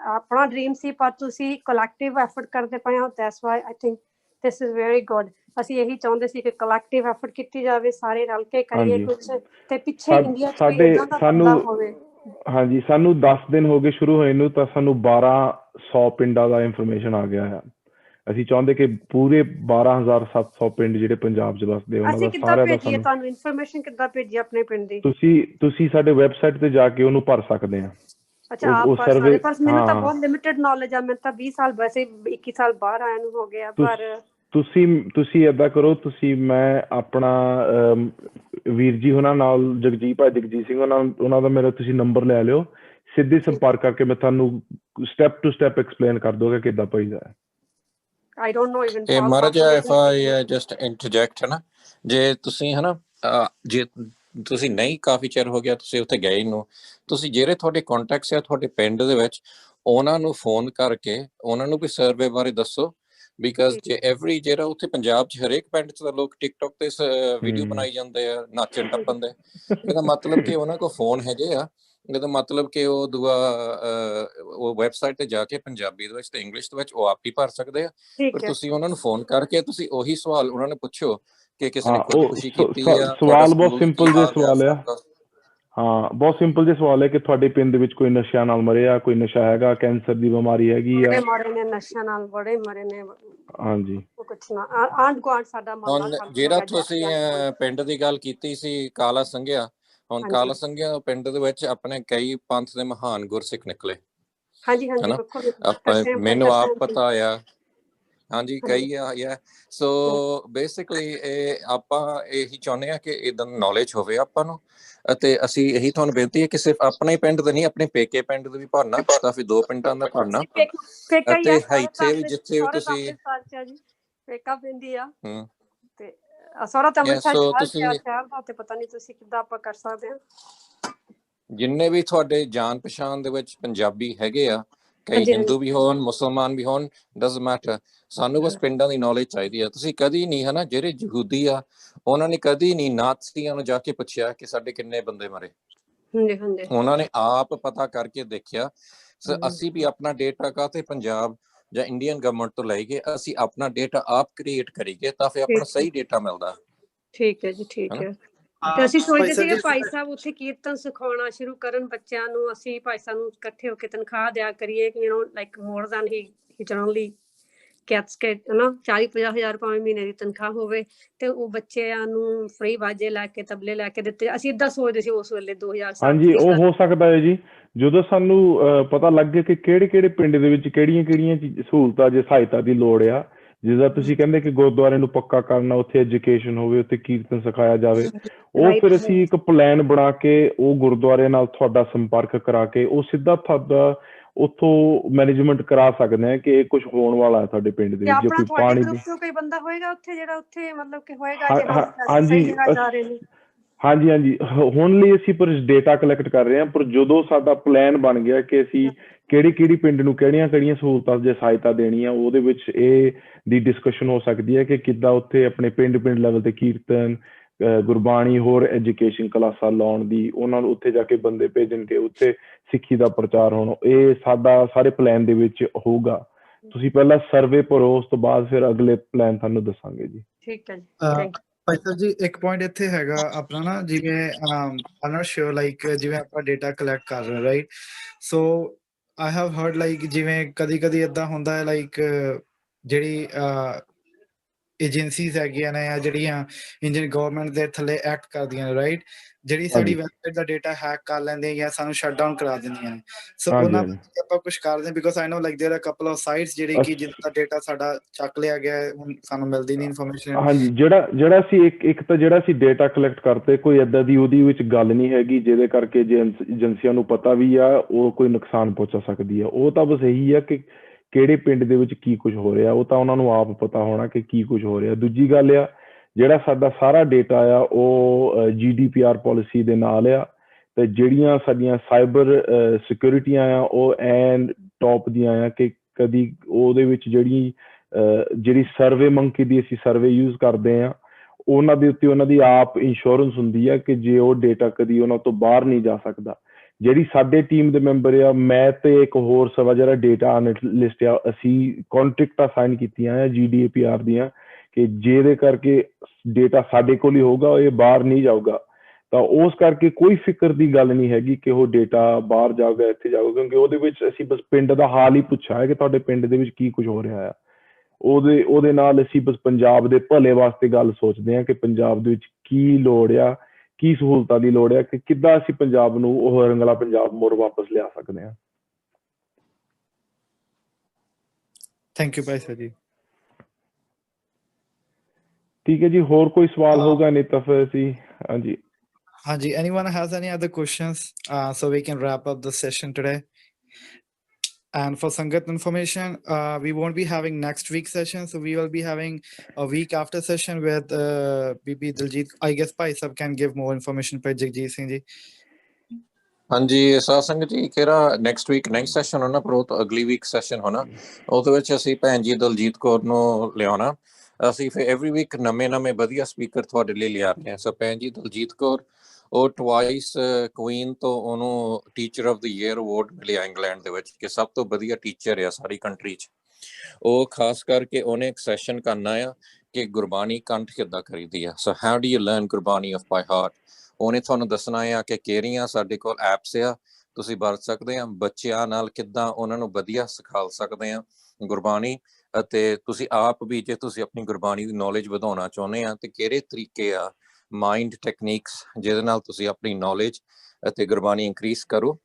ਆਪਣਾ ਡ੍ਰੀਮ ਸੀ, ਪਰ ਤੁਸੀਂ ਕਲੈਕਟਿਵ ਐਫਰਟ ਕਰਦੇ ਪਏ ਹੋ, that's why I think this is very good. ਅਸੀਂ ਇਹੀ ਚਾਹੁੰਦੇ ਸੀ ਕਿ ਕਲੈਕਟਿਵ ਐਫਰਟ ਕੀਤੀ ਜਾਵੇ, ਸਾਰੇ ਰਲ ਕੇ ਕਰੀਏ ਕੁਛ ਤੇ ਪਿੱਛੇ ਇੰਡੀਆ 'ਚ ਕੋਈ ਏਦਾਂ ਦਾ ਬੰਦਾ ਹੋਵੇ। ਹਾਂਜੀ, ਸਾਨੂੰ 10 ਦਿਨ ਹੋ ਗਏ ਸ਼ੁਰੂ ਹੋਏ ਨੂੰ ਤਾਂ ਸਾਨੂੰ 1200 ਪਿੰਡਾਂ ਦਾ ਇਨਫੋਰਮੇਸ਼ਨ ਆ ਗਿਆ ਹੈ। ਅਸੀਂ ਚਾਹੁੰਦੇ ਕਿ ਪੂਰੇ 12,700 ਪਿੰਡ ਜਿਹੜੇ ਪੰਜਾਬ 'ਚ ਵਸਦੇ ਉਹਨਾਂ ਦਾ ਸਾਰਿਆਂ ਦਾ ਸਾਨੂੰ ਤੁਹਾਨੂੰ ਇਨਫੋਰਮੇਸ਼ਨ ਕਿੱਦਾਂ ਭੇਜੀ ਆਪਣੇ ਪਿੰਡ ਦੀ? ਤੁਸੀਂ ਸਾਡੇ ਵੈਬਸਾਈਟ ਤੇ ਜਾ ਕੇ ਉਹਨੂੰ ਭਰ ਸਕਦੇ ਆ। ਅੱਛਾ, ਆਪ ਭਰ ਸਕਦੇ, ਪਰ ਮੈਨੂੰ ਤਾਂ ਬਹੁਤ ਲਿਮਿਟਡ ਨੌਲੇਜ ਆ, ਮੈਂ ਤਾਂ 20 ਸਾਲ ਵੈਸੇ 21 ਸਾਲ ਬਾਹਰ ਆਇਆ ਨੂੰ ਹੋ ਗਿਆ। ਪਰ ਤੁਸੀਂ ਏਦਾਂ ਕਰੋ, ਤੁਸੀਂ ਮੈਂ ਆਪਣਾ ਵੀਰ ਜੀ ਉਹਨਾਂ ਨਾਲ ਜਗਜੀਤ ਸਿੰਘ ਉਹਨਾਂ ਦਾ ਮੇਰਾ ਤੁਸੀਂ ਨੰਬਰ ਲੈ ਲਿਓ, ਸਿੱਧੀ ਸੰਪਰਕ ਕਰਕੇ ਮੈਂ ਤੁਹਾਨੂੰ ਸਟੈਪ ਟੂ ਸਟੈਪ ਐਕਸਪਲੇਨ ਕਰ ਦੂੰਗਾ ਕਿੱਦਾਂ ਭੇਜਦਾ ਹੈ। I don't know even Maharaj if I just interject ਹੈ ਨਾ, ਜੇ ਤੁਸੀਂ ਹੈ ਨਾ ਜੇ ਤੁਸੀਂ ਨਹੀਂ ਕਾਫੀ ਚਿਰ ਹੋ ਗਿਆ ਤੁਸੀਂ ਉੱਥੇ ਗਏ ਨੂੰ, ਤੁਸੀਂ ਜਿਹੜੇ ਤੁਹਾਡੇ ਕੰਟੈਕਟਸ ਆ ਤੁਹਾਡੇ ਪਿੰਡ ਦੇ ਵਿੱਚ ਉਹਨਾਂ ਨੂੰ ਫੋਨ ਕਰਕੇ ਉਹਨਾਂ ਨੂੰ ਵੀ ਸਰਵੇ ਬਾਰੇ ਦੱਸੋ, ਬਿਕਾਜ਼ ਜੇ ਐਵਰੀ ਜਿਹੜਾ ਉੱਥੇ ਪੰਜਾਬ 'ਚ ਹਰੇਕ ਪਿੰਡ 'ਚ ਤਾਂ ਲੋਕ ਟਿਕਟੋਕ ਤੇ ਵੀਡੀਓ ਬਣਾਈ ਜਾਂਦੇ ਆ ਨਾਚਣ ਟੱਪਣ ਦੇ, ਇਹਦਾ ਮਤਲਬ ਕਿ ਉਹਨਾਂ ਕੋਲ ਫੋਨ ਹੈਗੇ ਆ, ਇਹਦਾ ਮਤਲਬ ਕਿ ਉਹ ਦੂਆ ਉਹ ਵੈਬਸਾਈਟ ਤੇ ਜਾ ਕੇ ਪੰਜਾਬੀ ਦੇ ਵਿੱਚ ਤੇ ਇੰਗਲਿਸ਼ ਦੇ ਵਿੱਚ ਉਹ ਆਪ ਹੀ ਭਰ ਸਕਦੇ ਆ। ਪਰ ਤੁਸੀਂ ਉਹਨਾਂ ਨੂੰ ਫੋਨ ਕਰਕੇ ਤੁਸੀਂ ਉਹੀ ਸਵਾਲ ਉਹਨਾਂ ਨੂੰ ਪੁੱਛੋ ਕਿ ਕਿਸੇ ਨੇ ਖੁਦਕੁਸ਼ੀ ਕੀਤੀ ਆ। ਸਵਾਲ ਬਹੁਤ ਸਿੰਪਲ ਜਿਹੇ ਸਵਾਲ ਆ, ਹਾਂ ਬਹੁਤ ਸਿੰਪਲ ਜਿਹੇ ਸਵਾਲ ਹੈ ਕਿ ਤੁਹਾਡੇ ਪਿੰਡ ਦੇ ਵਿੱਚ ਕੋਈ ਨਸ਼ਿਆਂ ਨਾਲ ਮਰਿਆ, ਕੋਈ ਨਸ਼ਾ ਹੈਗਾ, ਕੈਂਸਰ ਦੀ ਬਿਮਾਰੀ ਹੈਗੀ ਆ? ਮਰੇ ਨੇ ਨਸ਼ਿਆਂ ਨਾਲ, ਬੜੇ ਮਰੇ ਨੇ। ਹਾਂਜੀ, ਕੁਛ ਨਾ ਆਂਢ ਗੁਆਂਢ ਸਾਡਾ ਮੁਹੱਲਾ। ਜਿਹੜਾ ਤੁਸੀਂ ਪਿੰਡ ਦੀ ਗੱਲ ਕੀਤੀ ਸੀ ਕਾਲਾ ਸੰਘਿਆ, ਹੁਣ ਕਾਲਾ ਸੰਘਿਆ ਪਿੰਡ ਦੇ ਵਿੱਚ ਆਪਣੇ ਕਈ ਪੰਥ ਦੇ ਮਹਾਨ ਗੁਰਸਿੱਖ ਨਿਕਲੇ, ਹਨਾ, ਮੈਨੂੰ ਆਪ ਪਤਾ ਆ। ਹਾਂਜੀ, ਕਈ ਆ। ਸੋ ਬੇਸਿਕਲੀ ਇਹ ਆਪਾਂ ਇਹੀ ਚਾਹੁੰਦੇ ਹਾਂ ਕਿ ਏਦਾਂ ਨੌਲੇਜ ਹੋਵੇ ਆਪਾਂ ਨੂੰ, ਅਤੇ ਅਸੀਂ ਇਹੀ ਤੁਹਾਨੂੰ ਬੇਨਤੀ ਹੈ ਕਿ ਸਿਰਫ ਆਪਣੇ ਪਿੰਡ ਦੇ ਨਹੀਂ, ਆਪਣੇ ਪੇਕੇ ਪਿੰਡ ਦੇ ਵੀ ਭਰਨਾ, ਤਾਂ ਫਿਰ 2 ਪਿੰਡਾਂ ਦਾ ਭਰਨਾ, ਅਤੇ ਇੱਥੇ ਵੀ ਜਿੱਥੇ ਵੀ ਤੁਸੀਂ ਪੇਕਾ ਪੈਂਦੀ ਆ ਤੇ ਸਹੁਰਾ ਤਾਂ ਅੰਮ੍ਰਿਤਸਰ ਦਾ, ਤੇ ਪਤਾ ਨਹੀਂ ਤੁਸੀਂ ਕਿੱਦਾਂ ਆਪਾਂ ਕਰ ਸਕਦੇ ਹਾਂ। ਜਿੰਨੇ ਵੀ ਤੁਹਾਡੇ ਜਾਣ ਪਛਾਣ ਦੇ ਵਿੱਚ ਪੰਜਾਬੀ ਹੈਗੇ ਆ, ਕਈ ਹਿੰਦੂ ਵੀ ਹੋਣ, ਮੁਸਲਮਾਨ ਵੀ ਹੋਣ, ਡਜ਼ਨਟ ਮੈਟਰ, ਸਾਨੂੰ ਬਸ ਪਿੰਡਾਂ ਦੀ ਨੌਲੇਜ ਚਾਹੀਦੀ ਆ। ਤੁਸੀਂ ਕਦੀ ਨਹੀਂ, ਹੈ ਨਾ, ਜਿਹੜੇ ਯਹੂਦੀ ਆ ਉਹਨਾਂ ਨੇ ਕਦੀ ਨਹੀਂ ਨਾਥੀਆਂ ਨੂੰ ਜਾ ਕੇ ਪੁੱਛਿਆ ਕਿ ਸਾਡੇ ਕਿੰਨੇ ਬੰਦੇ ਮਰੇ, ਉਹਨਾਂ ਨੇ ਆਪ ਪਤਾ ਕਰਕੇ ਦੇਖਿਆ। ਅਸੀਂ ਵੀ ਆਪਣਾ ਡੇਟਾ ਕਾਹਤੇ ਪੰਜਾਬ ਜਾਂ ਇੰਡੀਅਨ ਗਵਰਨਮੈਂਟ ਤੋਂ ਲਈਏ, ਅਸੀਂ ਆਪਣਾ ਡੇਟਾ ਆਪ ਕ੍ਰੀਏਟ ਕਰੀਏ ਤਾਂ ਫਿਰ ਆਪਣਾ ਸਹੀ ਡੇਟਾ ਮਿਲਦਾ। ਠੀਕ ਹੈ ਜੀ, ਠੀਕ ਹੈ। ਤੇ ਅਸੀਂ ਸੋਚਦੇ ਸੀ ਕਿ ਭਾਈ ਸਾਹਿਬ ਉੱਥੇ ਕੀਰਤਨ ਸਿਖਾਉਣਾ ਸ਼ੁਰੂ ਕਰਨ ਬੱਚਿਆਂ ਨੂੰ, ਅਸੀਂ ਭਾਈ ਸਾਹਿਬ ਨੂੰ ਇਕੱਠੇ ਹੋ ਕੇ ਤਨਖਾਹ ਦਿਆ ਕਰੀਏ, like more than he generally gets ਕੇ, ਹਨਾ, 40-50 ਹਜ਼ਾਰ ਭਾਵੇਂ ਮਹੀਨੇ ਦੀ ਤਨਖਾਹ ਹੋਵੇ ਤੇ ਉਹ ਬੱਚਿਆਂ ਨੂੰ ਫ੍ਰੀ ਬਾਜੇ ਲੈ ਕੇ ਤਬਲੇ ਲੈ ਕੇ ਦਿੱਤੇ। ਅਸੀਂ ਏਦਾਂ ਸੋਚਦੇ ਸੀ ਉਸ ਵੇਲੇ 2007। ਹਾਂਜੀ, ਉਹ ਹੋ ਸਕਦਾ ਹੈ ਜੀ, ਜਦੋਂ ਸਾਨੂੰ ਪਤਾ ਲੱਗੇ ਕਿ ਕਿਹੜੇ ਪਿੰਡ ਦੇ ਵਿੱਚ ਕਿਹੜੀਆਂ ਸਹੂਲਤਾਂ ਜੇ ਸਹਾਇਤਾ ਦੀ ਲੋੜ ਆ, ਜਿੱਦਾਂ ਤੁਸੀਂ ਕਹਿੰਦੇ ਕਿ ਗੁਰਦੁਆਰੇ ਨੂੰ ਪੱਕਾ ਕਰਨਾ, ਉੱਥੇ ਐਜੂਕੇਸ਼ਨ ਹੋਵੇ, ਉੱਥੇ ਕੀਰਤਨ ਸਿਖਾਇਆ ਜਾਵੇ, ਉਹ ਫਿਰ ਅਸੀਂ ਇੱਕ ਪਲਾਨ ਬਣਾ ਕੇ ਉਹ ਗੁਰਦੁਆਰੇ ਨਾਲ ਤੁਹਾਡਾ ਸੰਪਰਕ ਕਰਾ ਕੇ ਉਹ ਸਿੱਧਾ ਤੁਹਾਡਾ ਉੱਥੋਂ ਮੈਨੇਜਮੈਂਟ ਕਰਾ ਸਕਦੇ ਹਾਂ ਕਿ ਇਹ ਕੁਝ ਹੋਣ ਵਾਲਾ ਹੈ ਤੁਹਾਡੇ ਪਿੰਡ ਦੇ ਵਿੱਚ। ਜੇ ਕੋਈ ਪਾਣੀ ਦੀ ਕੋਈ ਬੰਦਾ ਹੋਏਗਾ ਉੱਥੇ ਜਿਹੜਾ ਉੱਥੇ ਮਤਲਬ ਕਿ ਹੋਏਗਾ, ਹਾਂਜੀ, ਹੁਣ ਲਈ ਅਸੀਂ ਪਰ ਡੇਟਾ ਕਲੈਕਟ ਕਰ ਰਹੇ ਹਾਂ, ਪਰ ਜਦੋਂ ਸਾਡਾ ਪਲਾਨ ਬਣ ਗਿਆ ਕਿ ਅਸੀਂ ਕਿਹੜੀ ਪਿੰਡ ਨੂੰ ਕਿਹੜੀਆਂ ਸਹੂਲਤਾਂ ਜੇ ਸਹਾਇਤਾ ਦੇਣੀ ਆ, ਉਹਦੇ ਵਿੱਚ ਇਹ ਦੀ ਡਿਸਕਸ਼ਨ ਹੋ ਸਕਦੀ ਹੈ ਕਿ ਕਿੱਦਾਂ ਉੱਥੇ ਆਪਣੇ ਪਿੰਡ ਲੈਵਲ ਤੇ ਕੀਰਤਨ, ਗੁਰਬਾਣੀ, ਹੋਰ ਐਜੂਕੇਸ਼ਨ ਕਲਾਸਾਂ ਲਾਉਣ ਦੀ, ਉਹਨਾਂ ਨੂੰ ਉੱਥੇ ਜਾ ਕੇ ਬੰਦੇ ਭੇਜਣ ਕੇ ਉੱਥੇ ਸਿੱਖੀ ਦਾ ਪ੍ਰਚਾਰ ਹੋਣਾ, ਇਹ ਸਾਡਾ ਸਾਰੇ ਪਲਾਨ ਦੇ ਵਿੱਚ ਹੋਊਗਾ। ਤੁਸੀਂ ਪਹਿਲਾਂ ਸਰਵੇ ਭਰੋ, ਉਸ ਤੋਂ ਬਾਅਦ ਫਿਰ ਅਗਲੇ ਪਲਾਨ ਤੁਹਾਨੂੰ ਦੱਸਾਂਗੇ ਜੀ। ਠੀਕ ਹੈ ਜੀ। ਭਾਈ ਸਾਹਿਬ ਜੀ, ਇੱਕ ਪੁਆਇੰਟ ਇੱਥੇ ਹੈਗਾ ਆਪਣਾ ਨਾ, ਜਿਵੇਂ ਆਮ ਨੋਟ ਸ਼ੋਰ ਲਾਈਕ ਜਿਵੇਂ ਆਪਾਂ ਡੇਟਾ ਕਲੈਕਟ ਕਰ ਰਹੇ right, so I have heard like ਜਿਵੇਂ ਕਦੀ ਏਦਾਂ ਹੁੰਦਾ ਹੈ ਲਾਈਕ ਜਿਹੜੀ ਏਜੰਸੀਜ਼ ਹੈਗੀਆਂ ਨੇ ਜਾਂ ਜਿਹੜੀਆਂ ਇੰਡੀਅਨ ਗਵਰਨਮੈਂਟ ਦੇ ਥੱਲੇ ਐਕਟ ਕਰਦੀਆਂ ਨੇ ਰਾਈਟ, ਜਿਹੜੀ ਸਾਡੀ ਵੈਬਸਾਈਟ ਦਾ ਡੇਟਾ ਹੈਕ ਕਰ ਲੈਂਦੇ ਜਾਂ ਸਾਨੂੰ ਸ਼ਟ ਡਾਊਨ ਕਰਾ ਦਿੰਦੀਆਂ ਨੇ। ਸੋ ਉਹਨਾਂ ਬਾਰੇ ਆਪਾਂ ਕੁਝ ਕਰਦੇ ਹਾਂ, because I know like there are couple of sites ਜਿਹੜੇ ਕਿ ਜਿਨ੍ਹਾਂ ਦਾ ਡੇਟਾ ਸਾਡਾ ਚੱਕ ਲਿਆ ਗਿਆ ਹੁਣ ਸਾਨੂੰ ਮਿਲਦੀ ਨਹੀਂ ਇਨਫੋਰਮੇਸ਼ਨ। ਹਾਂਜੀ, ਜਿਹੜਾ ਅਸੀਂ ਇੱਕ ਤਾਂ ਜਿਹੜਾ ਅਸੀਂ ਡੇਟਾ ਕਲੈਕਟ ਕਰਤੇ ਕੋਈ ਏਦਾਂ ਦੀ ਉਹਦੀ ਵਿੱਚ ਗੱਲ ਨਹੀਂ ਹੈਗੀ ਜਿਹਦੇ ਕਰਕੇ ਜੇ ਏਜੰਸੀਆਂ ਨੂੰ ਪਤਾ ਵੀ ਆ ਉਹ ਕੋਈ ਨੁਕਸਾਨ ਪਹੁੰਚਾ ਸਕਦੀ ਆ। ਉਹ ਤਾਂ ਬਸ ਇਹੀ ਆ ਕਿ ਕਿਹੜੇ ਪਿੰਡ ਦੇ ਵਿੱਚ ਕੀ ਕੁਝ ਹੋ ਰਿਹਾ, ਉਹ ਤਾਂ ਉਹਨਾਂ ਨੂੰ ਆਪ ਪਤਾ ਹੋਣਾ ਕਿ ਕੀ ਕੁਝ ਹੋ ਰਿਹਾ। ਦੂਜੀ ਗੱਲ ਆ ਜਿਹੜਾ ਸਾਡਾ ਸਾਰਾ ਡੇਟਾ ਆ ਉਹ GDPR ਪਾਲਿਸੀ ਦੇ ਨਾਲ ਆ, ਤੇ ਜਿਹੜੀਆਂ ਸਾਡੀਆਂ ਸਾਈਬਰ ਸਿਕਿਉਰਿਟੀਆਂ ਆ ਉਹ ਐਨ ਟੌਪ ਦੀਆਂ ਆ ਕਿ ਕਦੀ ਉਹਦੇ ਵਿੱਚ ਜਿਹੜੀ ਸਰਵੇ ਮੰਕੀ ਦੀ ਅਸੀਂ ਸਰਵੇ ਯੂਜ਼ ਕਰਦੇ ਹਾਂ ਉਹਨਾਂ ਦੇ ਉੱਤੇ ਉਹਨਾਂ ਦੀ ਆਪ ਇੰਸ਼ੋਰੈਂਸ ਹੁੰਦੀ ਆ ਕਿ ਜੇ ਉਹ ਡੇਟਾ ਕਦੀ ਉਹਨਾਂ ਤੋਂ ਬਾਹਰ ਨਹੀਂ ਜਾ ਸਕਦਾ। ਜਿਹੜੀ ਸਾਡੇ ਟੀਮ ਦੇ ਮੈਂਬਰ ਆ, ਮੈਂ ਤੇ ਇੱਕ ਹੋਰ ਸਵਾ ਜਿਹੜਾ ਡੇਟਾ ਐਨਾਲਿਸਟ ਆ, ਅਸੀਂ ਕੰਟਰੈਕਟਾਂ ਸਾਈਨ ਕੀਤੀਆਂ ਆ GDPR ਦੀਆਂ ਕਿ ਜਿਹਦੇ ਕਰਕੇ ਡੇਟਾ ਸਾਡੇ ਕੋਲ ਹੀ ਹੋਊਗਾ, ਇਹ ਬਾਹਰ ਨਹੀਂ ਜਾਊਗਾ। ਤਾਂ ਉਸ ਕਰਕੇ ਕੋਈ ਫਿਕਰ ਦੀ ਗੱਲ ਨਹੀਂ ਹੈਗੀ ਕਿ ਉਹ ਡੇਟਾ ਬਾਹਰ ਜਾਊਗਾ ਇੱਥੇ ਜਾਊਗਾ, ਕਿਉਂਕਿ ਉਹਦੇ ਵਿੱਚ ਅਸੀਂ ਬਸ ਪਿੰਡ ਦਾ ਹਾਲ ਹੀ ਪੁੱਛਿਆ ਹੈ ਕਿ ਤੁਹਾਡੇ ਪਿੰਡ ਦੇ ਵਿੱਚ ਕੀ ਕੁਝ ਹੋ ਰਿਹਾ ਆ। ਉਹਦੇ ਨਾਲ ਅਸੀਂ ਬਸ ਪੰਜਾਬ ਦੇ ਭਲੇ ਵਾਸਤੇ ਗੱਲ ਸੋਚਦੇ ਹਾਂ ਕਿ ਪੰਜਾਬ ਦੇ ਵਿੱਚ ਕੀ ਲੋੜ ਆ, ਕੀ ਸਹੂਲਤਾਂ ਦੀ ਲੋੜ ਆ, ਕਿ ਕਿੱਦਾਂ ਅਸੀਂ ਪੰਜਾਬ ਨੂੰ ਉਹ ਰੰਗਲਾ ਪੰਜਾਬ ਮੁੜ ਵਾਪਸ ਲਿਆ ਸਕਦੇ ਹਾਂ। Thank you Bhai Sahib ji. ਠੀਕ ਹੈ ਜੀ, ਹੋਰ ਕੋਈ ਸਵਾਲ ਹੋਊਗਾ? ਨਹੀਂ ਤਾਂ ਫਿਰ ਅਸੀਂ ਹਾਂਜੀ ਹਾਂਜੀ, anyone has any other questions so we can wrap up the session today. And for Sangat information, we won't be having next week's session, so we will be having a week after session with BB Diljit. I guess Bhai Sab can give more information by Jagjit Singh ji. ਹਾਂਜੀ ਸਾਧ ਸੰਗਤ ਜੀ, ਕਿਹੜਾ next week next session ਹੋਣਾ, ਪਰ ਉਹ ਤਾਂ ਅਗਲੀ ਵੀਕ ਸੈਸ਼ਨ ਹੋਣਾ। ਉਹਦੇ ਵਿੱਚ ਅਸੀਂ ਭੈਣ ਜੀ ਦਲਜੀਤ ਕੌਰ ਨੂੰ ਲਿਆਉਣਾ। ਅਸੀਂ ਫਿਰ ਐਵਰੀ ਵੀਕ ਨਵੇਂ ਵਧੀਆ ਸਪੀਕਰ ਤੁਹਾਡੇ ਲਈ ਲਿਆ ਰਹੇ ਹਾਂ। ਸੋ ਭੈਣ ਜੀ ਦਲਜੀਤ ਕੌਰ, ਉਹ ਟਵਾਈਸ ਕੁਈਨ ਤੋਂ ਉਹਨੂੰ teacher of the year award ਮਿਲਿਆ ਇੰਗਲੈਂਡ ਦੇ ਵਿੱਚ, ਕਿ ਸਭ ਤੋਂ ਵਧੀਆ ਟੀਚਰ ਆ ਸਾਰੀ ਕੰਟਰੀ 'ਚ। ਉਹ ਖਾਸ ਕਰਕੇ ਉਹਨੇ ਇੱਕ ਸੈਸ਼ਨ ਕਰਨਾ ਆ ਕਿ ਗੁਰਬਾਣੀ ਕੰਠ ਕਿੱਦਾਂ ਕਰੀਦੀ ਆ। So how do you learn Gurbani off by heart. ਉਹਨੇ ਤੁਹਾਨੂੰ ਦੱਸਣਾ ਆ ਕਿ ਕਿਹੜੀਆਂ ਸਾਡੇ ਕੋਲ ਐਪਸ ਆ ਤੁਸੀਂ ਵਰਤ ਸਕਦੇ ਆ, ਬੱਚਿਆਂ ਨਾਲ ਕਿੱਦਾਂ ਉਹਨਾਂ ਨੂੰ ਵਧੀਆ ਸਿਖਾ ਸਕਦੇ ਆ ਗੁਰਬਾਣੀ, ਅਤੇ ਤੁਸੀਂ ਆਪ ਵੀ ਜੇ ਤੁਸੀਂ ਆਪਣੀ ਗੁਰਬਾਣੀ ਦੀ ਨੌਲੇਜ ਵਧਾਉਣਾ ਚਾਹੁੰਦੇ ਆ ਤੇ ਕਿਹੜੇ ਤਰੀਕੇ ਆ ਮਾਈਂਡ ਟੈਕਨੀਕਸ ਜਿਹਦੇ ਨਾਲ ਤੁਸੀਂ ਆਪਣੀ ਨੌਲੇਜ ਅਤੇ ਗੁਰਬਾਣੀ ਇਨਕਰੀਜ਼ ਕਰੋ।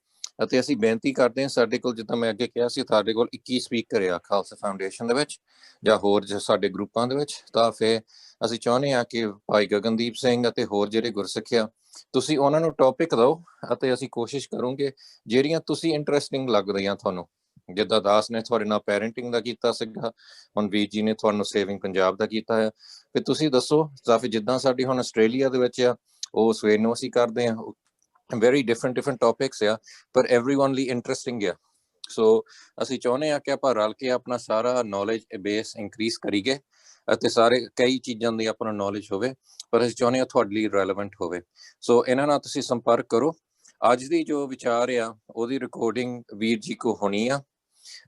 ਅਤੇ ਅਸੀਂ ਬੇਨਤੀ ਕਰਦੇ ਹਾਂ, ਸਾਡੇ ਕੋਲ ਜਿੱਦਾਂ ਮੈਂ ਅੱਗੇ ਕਿਹਾ ਸੀ, ਸਾਡੇ ਕੋਲ 21 ਸਪੀਕਰ ਆ ਖਾਲਸਾ ਫਾਊਂਡੇਸ਼ਨ ਦੇ ਵਿੱਚ ਜਾਂ ਹੋਰ ਸਾਡੇ ਗਰੁੱਪਾਂ ਦੇ ਵਿੱਚ। ਤਾਂ ਫਿਰ ਅਸੀਂ ਚਾਹੁੰਦੇ ਹਾਂ ਕਿ ਭਾਈ ਗਗਨਦੀਪ ਸਿੰਘ ਅਤੇ ਹੋਰ ਜਿਹੜੇ ਗੁਰਸਿੱਖ ਆ, ਤੁਸੀਂ ਉਹਨਾਂ ਨੂੰ ਟੌਪਿਕ ਦਿਓ ਅਤੇ ਅਸੀਂ ਕੋਸ਼ਿਸ਼ ਕਰੂੰਗੇ ਜਿਹੜੀਆਂ ਤੁਸੀਂ ਇੰਟਰਸਟਿੰਗ ਲੱਗਦੀਆਂ ਤੁਹਾਨੂੰ। ਜਿੱਦਾਂ ਦਾਸ ਨੇ ਤੁਹਾਡੇ ਨਾਲ ਪੈਰੈਂਟਿੰਗ ਦਾ ਕੀਤਾ ਸੀਗਾ, ਹੁਣ ਵੀਰ ਜੀ ਨੇ ਤੁਹਾਨੂੰ ਸੇਵਿੰਗ ਪੰਜਾਬ ਦਾ ਕੀਤਾ ਹੈ, ਫਿਰ ਤੁਸੀਂ ਦੱਸੋ। ਤਾਂ ਫਿਰ ਜਿੱਦਾਂ ਸਾਡੀ ਹੁਣ ਆਸਟ੍ਰੇਲੀਆ ਦੇ ਵਿੱਚ ਆ, ਉਹ ਸਵੇਰ ਨੂੰ ਅਸੀਂ ਕਰਦੇ ਹਾਂ। ਵੈਰੀ ਡਿਫਰੈਂਟ ਟੌਪਿਕਸ ਆ, ਪਰ ਐਵਰੀਵਨ ਲਈ ਇੰਟਰਸਟਿੰਗ ਆ। ਸੋ ਅਸੀਂ ਚਾਹੁੰਦੇ ਹਾਂ ਕਿ ਆਪਾਂ ਰਲ ਕੇ ਆਪਣਾ ਸਾਰਾ ਨੌਲੇਜ ਬੇਸ ਇਨਕਰੀਜ਼ ਕਰੀਏ ਅਤੇ ਕਈ ਚੀਜ਼ਾਂ ਦੀ ਆਪਣਾ ਨੌਲੇਜ ਹੋਵੇ, ਪਰ ਅਸੀਂ ਚਾਹੁੰਦੇ ਹਾਂ ਤੁਹਾਡੇ ਲਈ ਰੈਲੇਵੈਂਟ ਹੋਵੇ। ਸੋ ਇਹਨਾਂ ਨਾਲ ਤੁਸੀਂ ਸੰਪਰਕ ਕਰੋ। ਅੱਜ ਦੀ ਜੋ ਵਿਚਾਰ ਆ ਉਹਦੀ ਰਿਕਾਰਡਿੰਗ ਵੀਰ ਜੀ ਕੋ ਹੋਣੀ ਆ,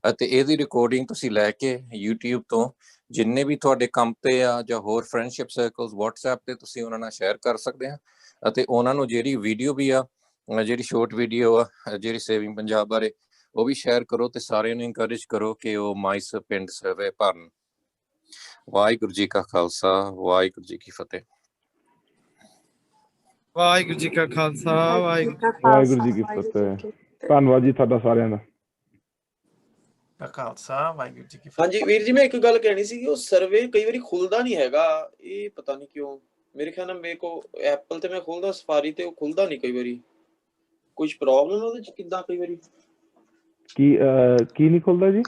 ਅਤੇ ਇਹਦੀ ਰਿਕਾਰਡਿੰਗ ਤੁਸੀਂ ਲੈ ਕੇ YouTube ਤੋਂ ਜਿੰਨੇ ਵੀ ਤੁਹਾਡੇ ਕੰਮ ਤੇ ਆ ਜਾਂ ਹੋਰ ਫਰੈਂਡਸ਼ਿਪ ਸਰਕਲਸ WhatsApp ਤੇ ਤੁਸੀਂ ਉਹਨਾਂ ਨਾਲ ਸ਼ੇਅਰ ਕਰ ਸਕਦੇ ਆ। ਅਤੇ ਉਹਨਾਂ ਨੂੰ ਜਿਹੜੀ ਵੀਡੀਓ ਵੀ ਆ, ਜਿਹੜੀ ਸ਼ੋਰਟ ਵੀਡੀਓ ਆ ਜਿਹੜੀ ਸੇਵਿੰਗ ਪੰਜਾਬ ਬਾਰੇ, ਉਹ ਵੀ ਸ਼ੇਅਰ ਕਰੋ ਤੇ ਸਾਰਿਆਂ ਨੂੰ ਇਨਕਰੇਜ ਕਰੋ ਕਿ ਉਹ ਮਾਈਸ ਪਿੰਡ ਸਰਵੇ ਭਰਨ। ਵਾਹਿਗੁਰੂ ਜੀ ਕਾ ਖਾਲਸਾ, ਵਾਹਿਗੁਰੂ ਜੀ ਕੀ ਫਤਿਹ। ਵਾਹਿਗੁਰੂ ਜੀ ਕਾ ਖਾਲਸਾ, ਵਾਹਿਗੁਰੂ ਜੀ ਕੀ ਫਤਿਹ। ਧੰਨਵਾਦ ਜੀ ਤੁਹਾਡਾ ਸਾਰਿਆਂ ਦਾ। ਖਾਲਸਾ, ਵਾਹਿਗੁਰੂ ਜੀ ਕੀ ਫਤਿਹ। ਹਾਂਜੀ ਵੀਰ ਜੀ, ਮੈਂ ਇੱਕ ਗੱਲ ਕਹਿਣੀ ਸੀ, ਉਹ ਸਰਵੇ ਕਈ ਵਾਰੀ ਖੁੱਲਦਾ ਨਹੀਂ ਹੈਗਾ, ਇਹ ਪਤਾ ਨਹੀਂ ਕਿਉਂ। ਮੇਰੇ ਖਿਆਲ ਨਾਲ ਮੇਰੇ ਕੋ ਐਪਲ ਤੇ ਮੈਂ ਖੋਲਦਾ ਸਫਾਰੀ ਤੇ, ਉਹ ਖੁੱਲਦਾ ਨਹੀਂ ਕਈ ਵਾਰੀ। ਕੁਝ ਪ੍ਰੋਬਲਮ ਉਹਦੇ ਚ ਕਿੱਦਾਂ ਕਈ ਵਾਰੀ ਕੀ ਨਹੀਂ ਖੁੱਲਦਾ ਜੀ?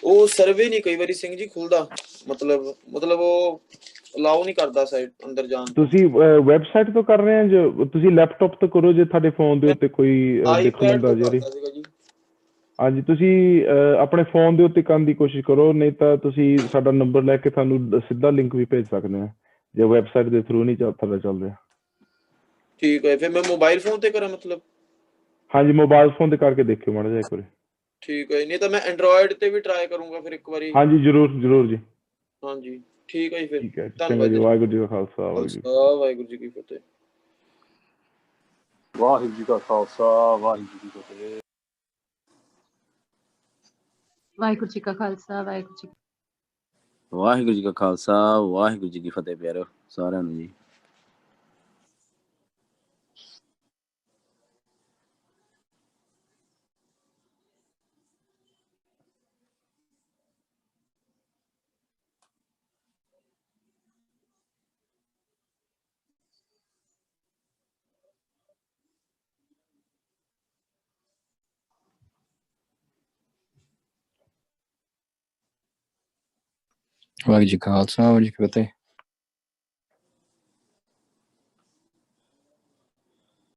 ਉਹ ਸਰਵੇ ਨਹੀਂ ਕਈ ਵਾਰੀ ਸਿੰਘ ਜੀ ਖੁੱਲਦਾ, ਮਤਲਬ ਉਹ ਅਲਾਉ ਨਹੀਂ ਕਰਦਾ ਸਾਈਟ ਅੰਦਰ ਜਾਣ। ਤੁਸੀਂ ਵੈਬਸਾਈਟ ਤੋਂ ਕਰ ਰਹੇ ਆ ਜਾਂ ਤੁਸੀਂ ਲੈਪਟਾਪ ਤੋਂ ਕਰੋ? ਜੇ ਤੁਹਾਡੇ ਫੋਨ ਦੇ ਉੱਤੇ ਕੋਈ ਦਿਖਣ ਦਾ ਜਿਹੜੀ, ਹਾਂਜੀ ਤੁਸੀਂ ਆਪਣੇ ਫੋਨ ਦੇ ਉੱਤੇ ਕਰਨ ਦੀ ਕੋਸ਼ਿਸ਼ ਕਰੋ, ਨਹੀਂ ਤਾਂ ਤੁਸੀਂ ਸਾਡਾ ਨੰਬਰ ਲੈ ਕੇ ਤੁਹਾਨੂੰ ਸਿੱਧਾ ਲਿੰਕ ਵੀ ਭੇਜ ਸਕਦੇ ਆ ਜੇ ਵੈਬਸਾਈਟ ਦੇ ਥਰੂ ਨਹੀਂ ਤੁਹਾਡਾ ਚੱਲ ਰਿਹਾ। ਠੀਕ ਹੈ, ਫਿਰ ਮੈਂ ਮੋਬਾਈਲ ਫੋਨ ਤੇ ਕਰਾਂ ਮਤਲਬ? ਹਾਂਜੀ, ਮੋਬਾਈਲ ਫੋਨ ਤੇ ਕਰਕੇ ਦੇਖਿਓ ਮਾੜਾ ਜਿਹਾ ਇੱਕ ਵਾਰੀ। ਠੀਕ ਹੈ, ਨਹੀਂ ਤਾਂ ਮੈਂ ਐਂਡਰੋਇਡ ਤੇ ਵੀ ਟਰਾਈ ਕਰੂੰਗਾ ਫਿਰ ਇੱਕ ਵਾਰੀ। ਹਾਂਜੀ ਜ਼ਰੂਰ ਜੀ। ਹਾਂਜੀ ਠੀਕ ਹੈ ਜੀ, ਫਿਰ ਠੀਕ ਹੈ, ਧੰਨਵਾਦ ਜੀ। ਵਾਹਿਗੁਰੂ ਜੀ ਕਾ ਖਾਲਸਾ, ਵਾਹਿਗੁਰੂ ਜੀ ਕੀ ਫਤਿਹ। ਵਾਹਿਗੁਰੂ ਜੀ ਕਾ ਖਾਲਸਾ, ਵਾਹਿਗੁਰੂ ਜੀ ਕੀ ਫਤਿਹ। ਵਾਹਿਗੁਰੂ ਜੀ ਕਾ ਖਾਲਸਾ, ਵਾਹਿਗੁਰੂ ਜੀ ਵਾਹਿਗੁਰੂ ਜੀ ਕਾ ਖਾਲਸਾ ਵਾਹਿਗੁਰੂ ਜੀ ਕੀ ਫਤਿਹ ਪਿਆਰਿਓ ਸਾਰਿਆਂ ਨੂੰ ਜੀ। ਵਾਹਿਗੁਰੂ ਜੀ ਕਾ ਖਾਲਸਾ ਵਾਹਿਗੁਰੂ ਜੀ ਕੀ ਫਤਿਹ।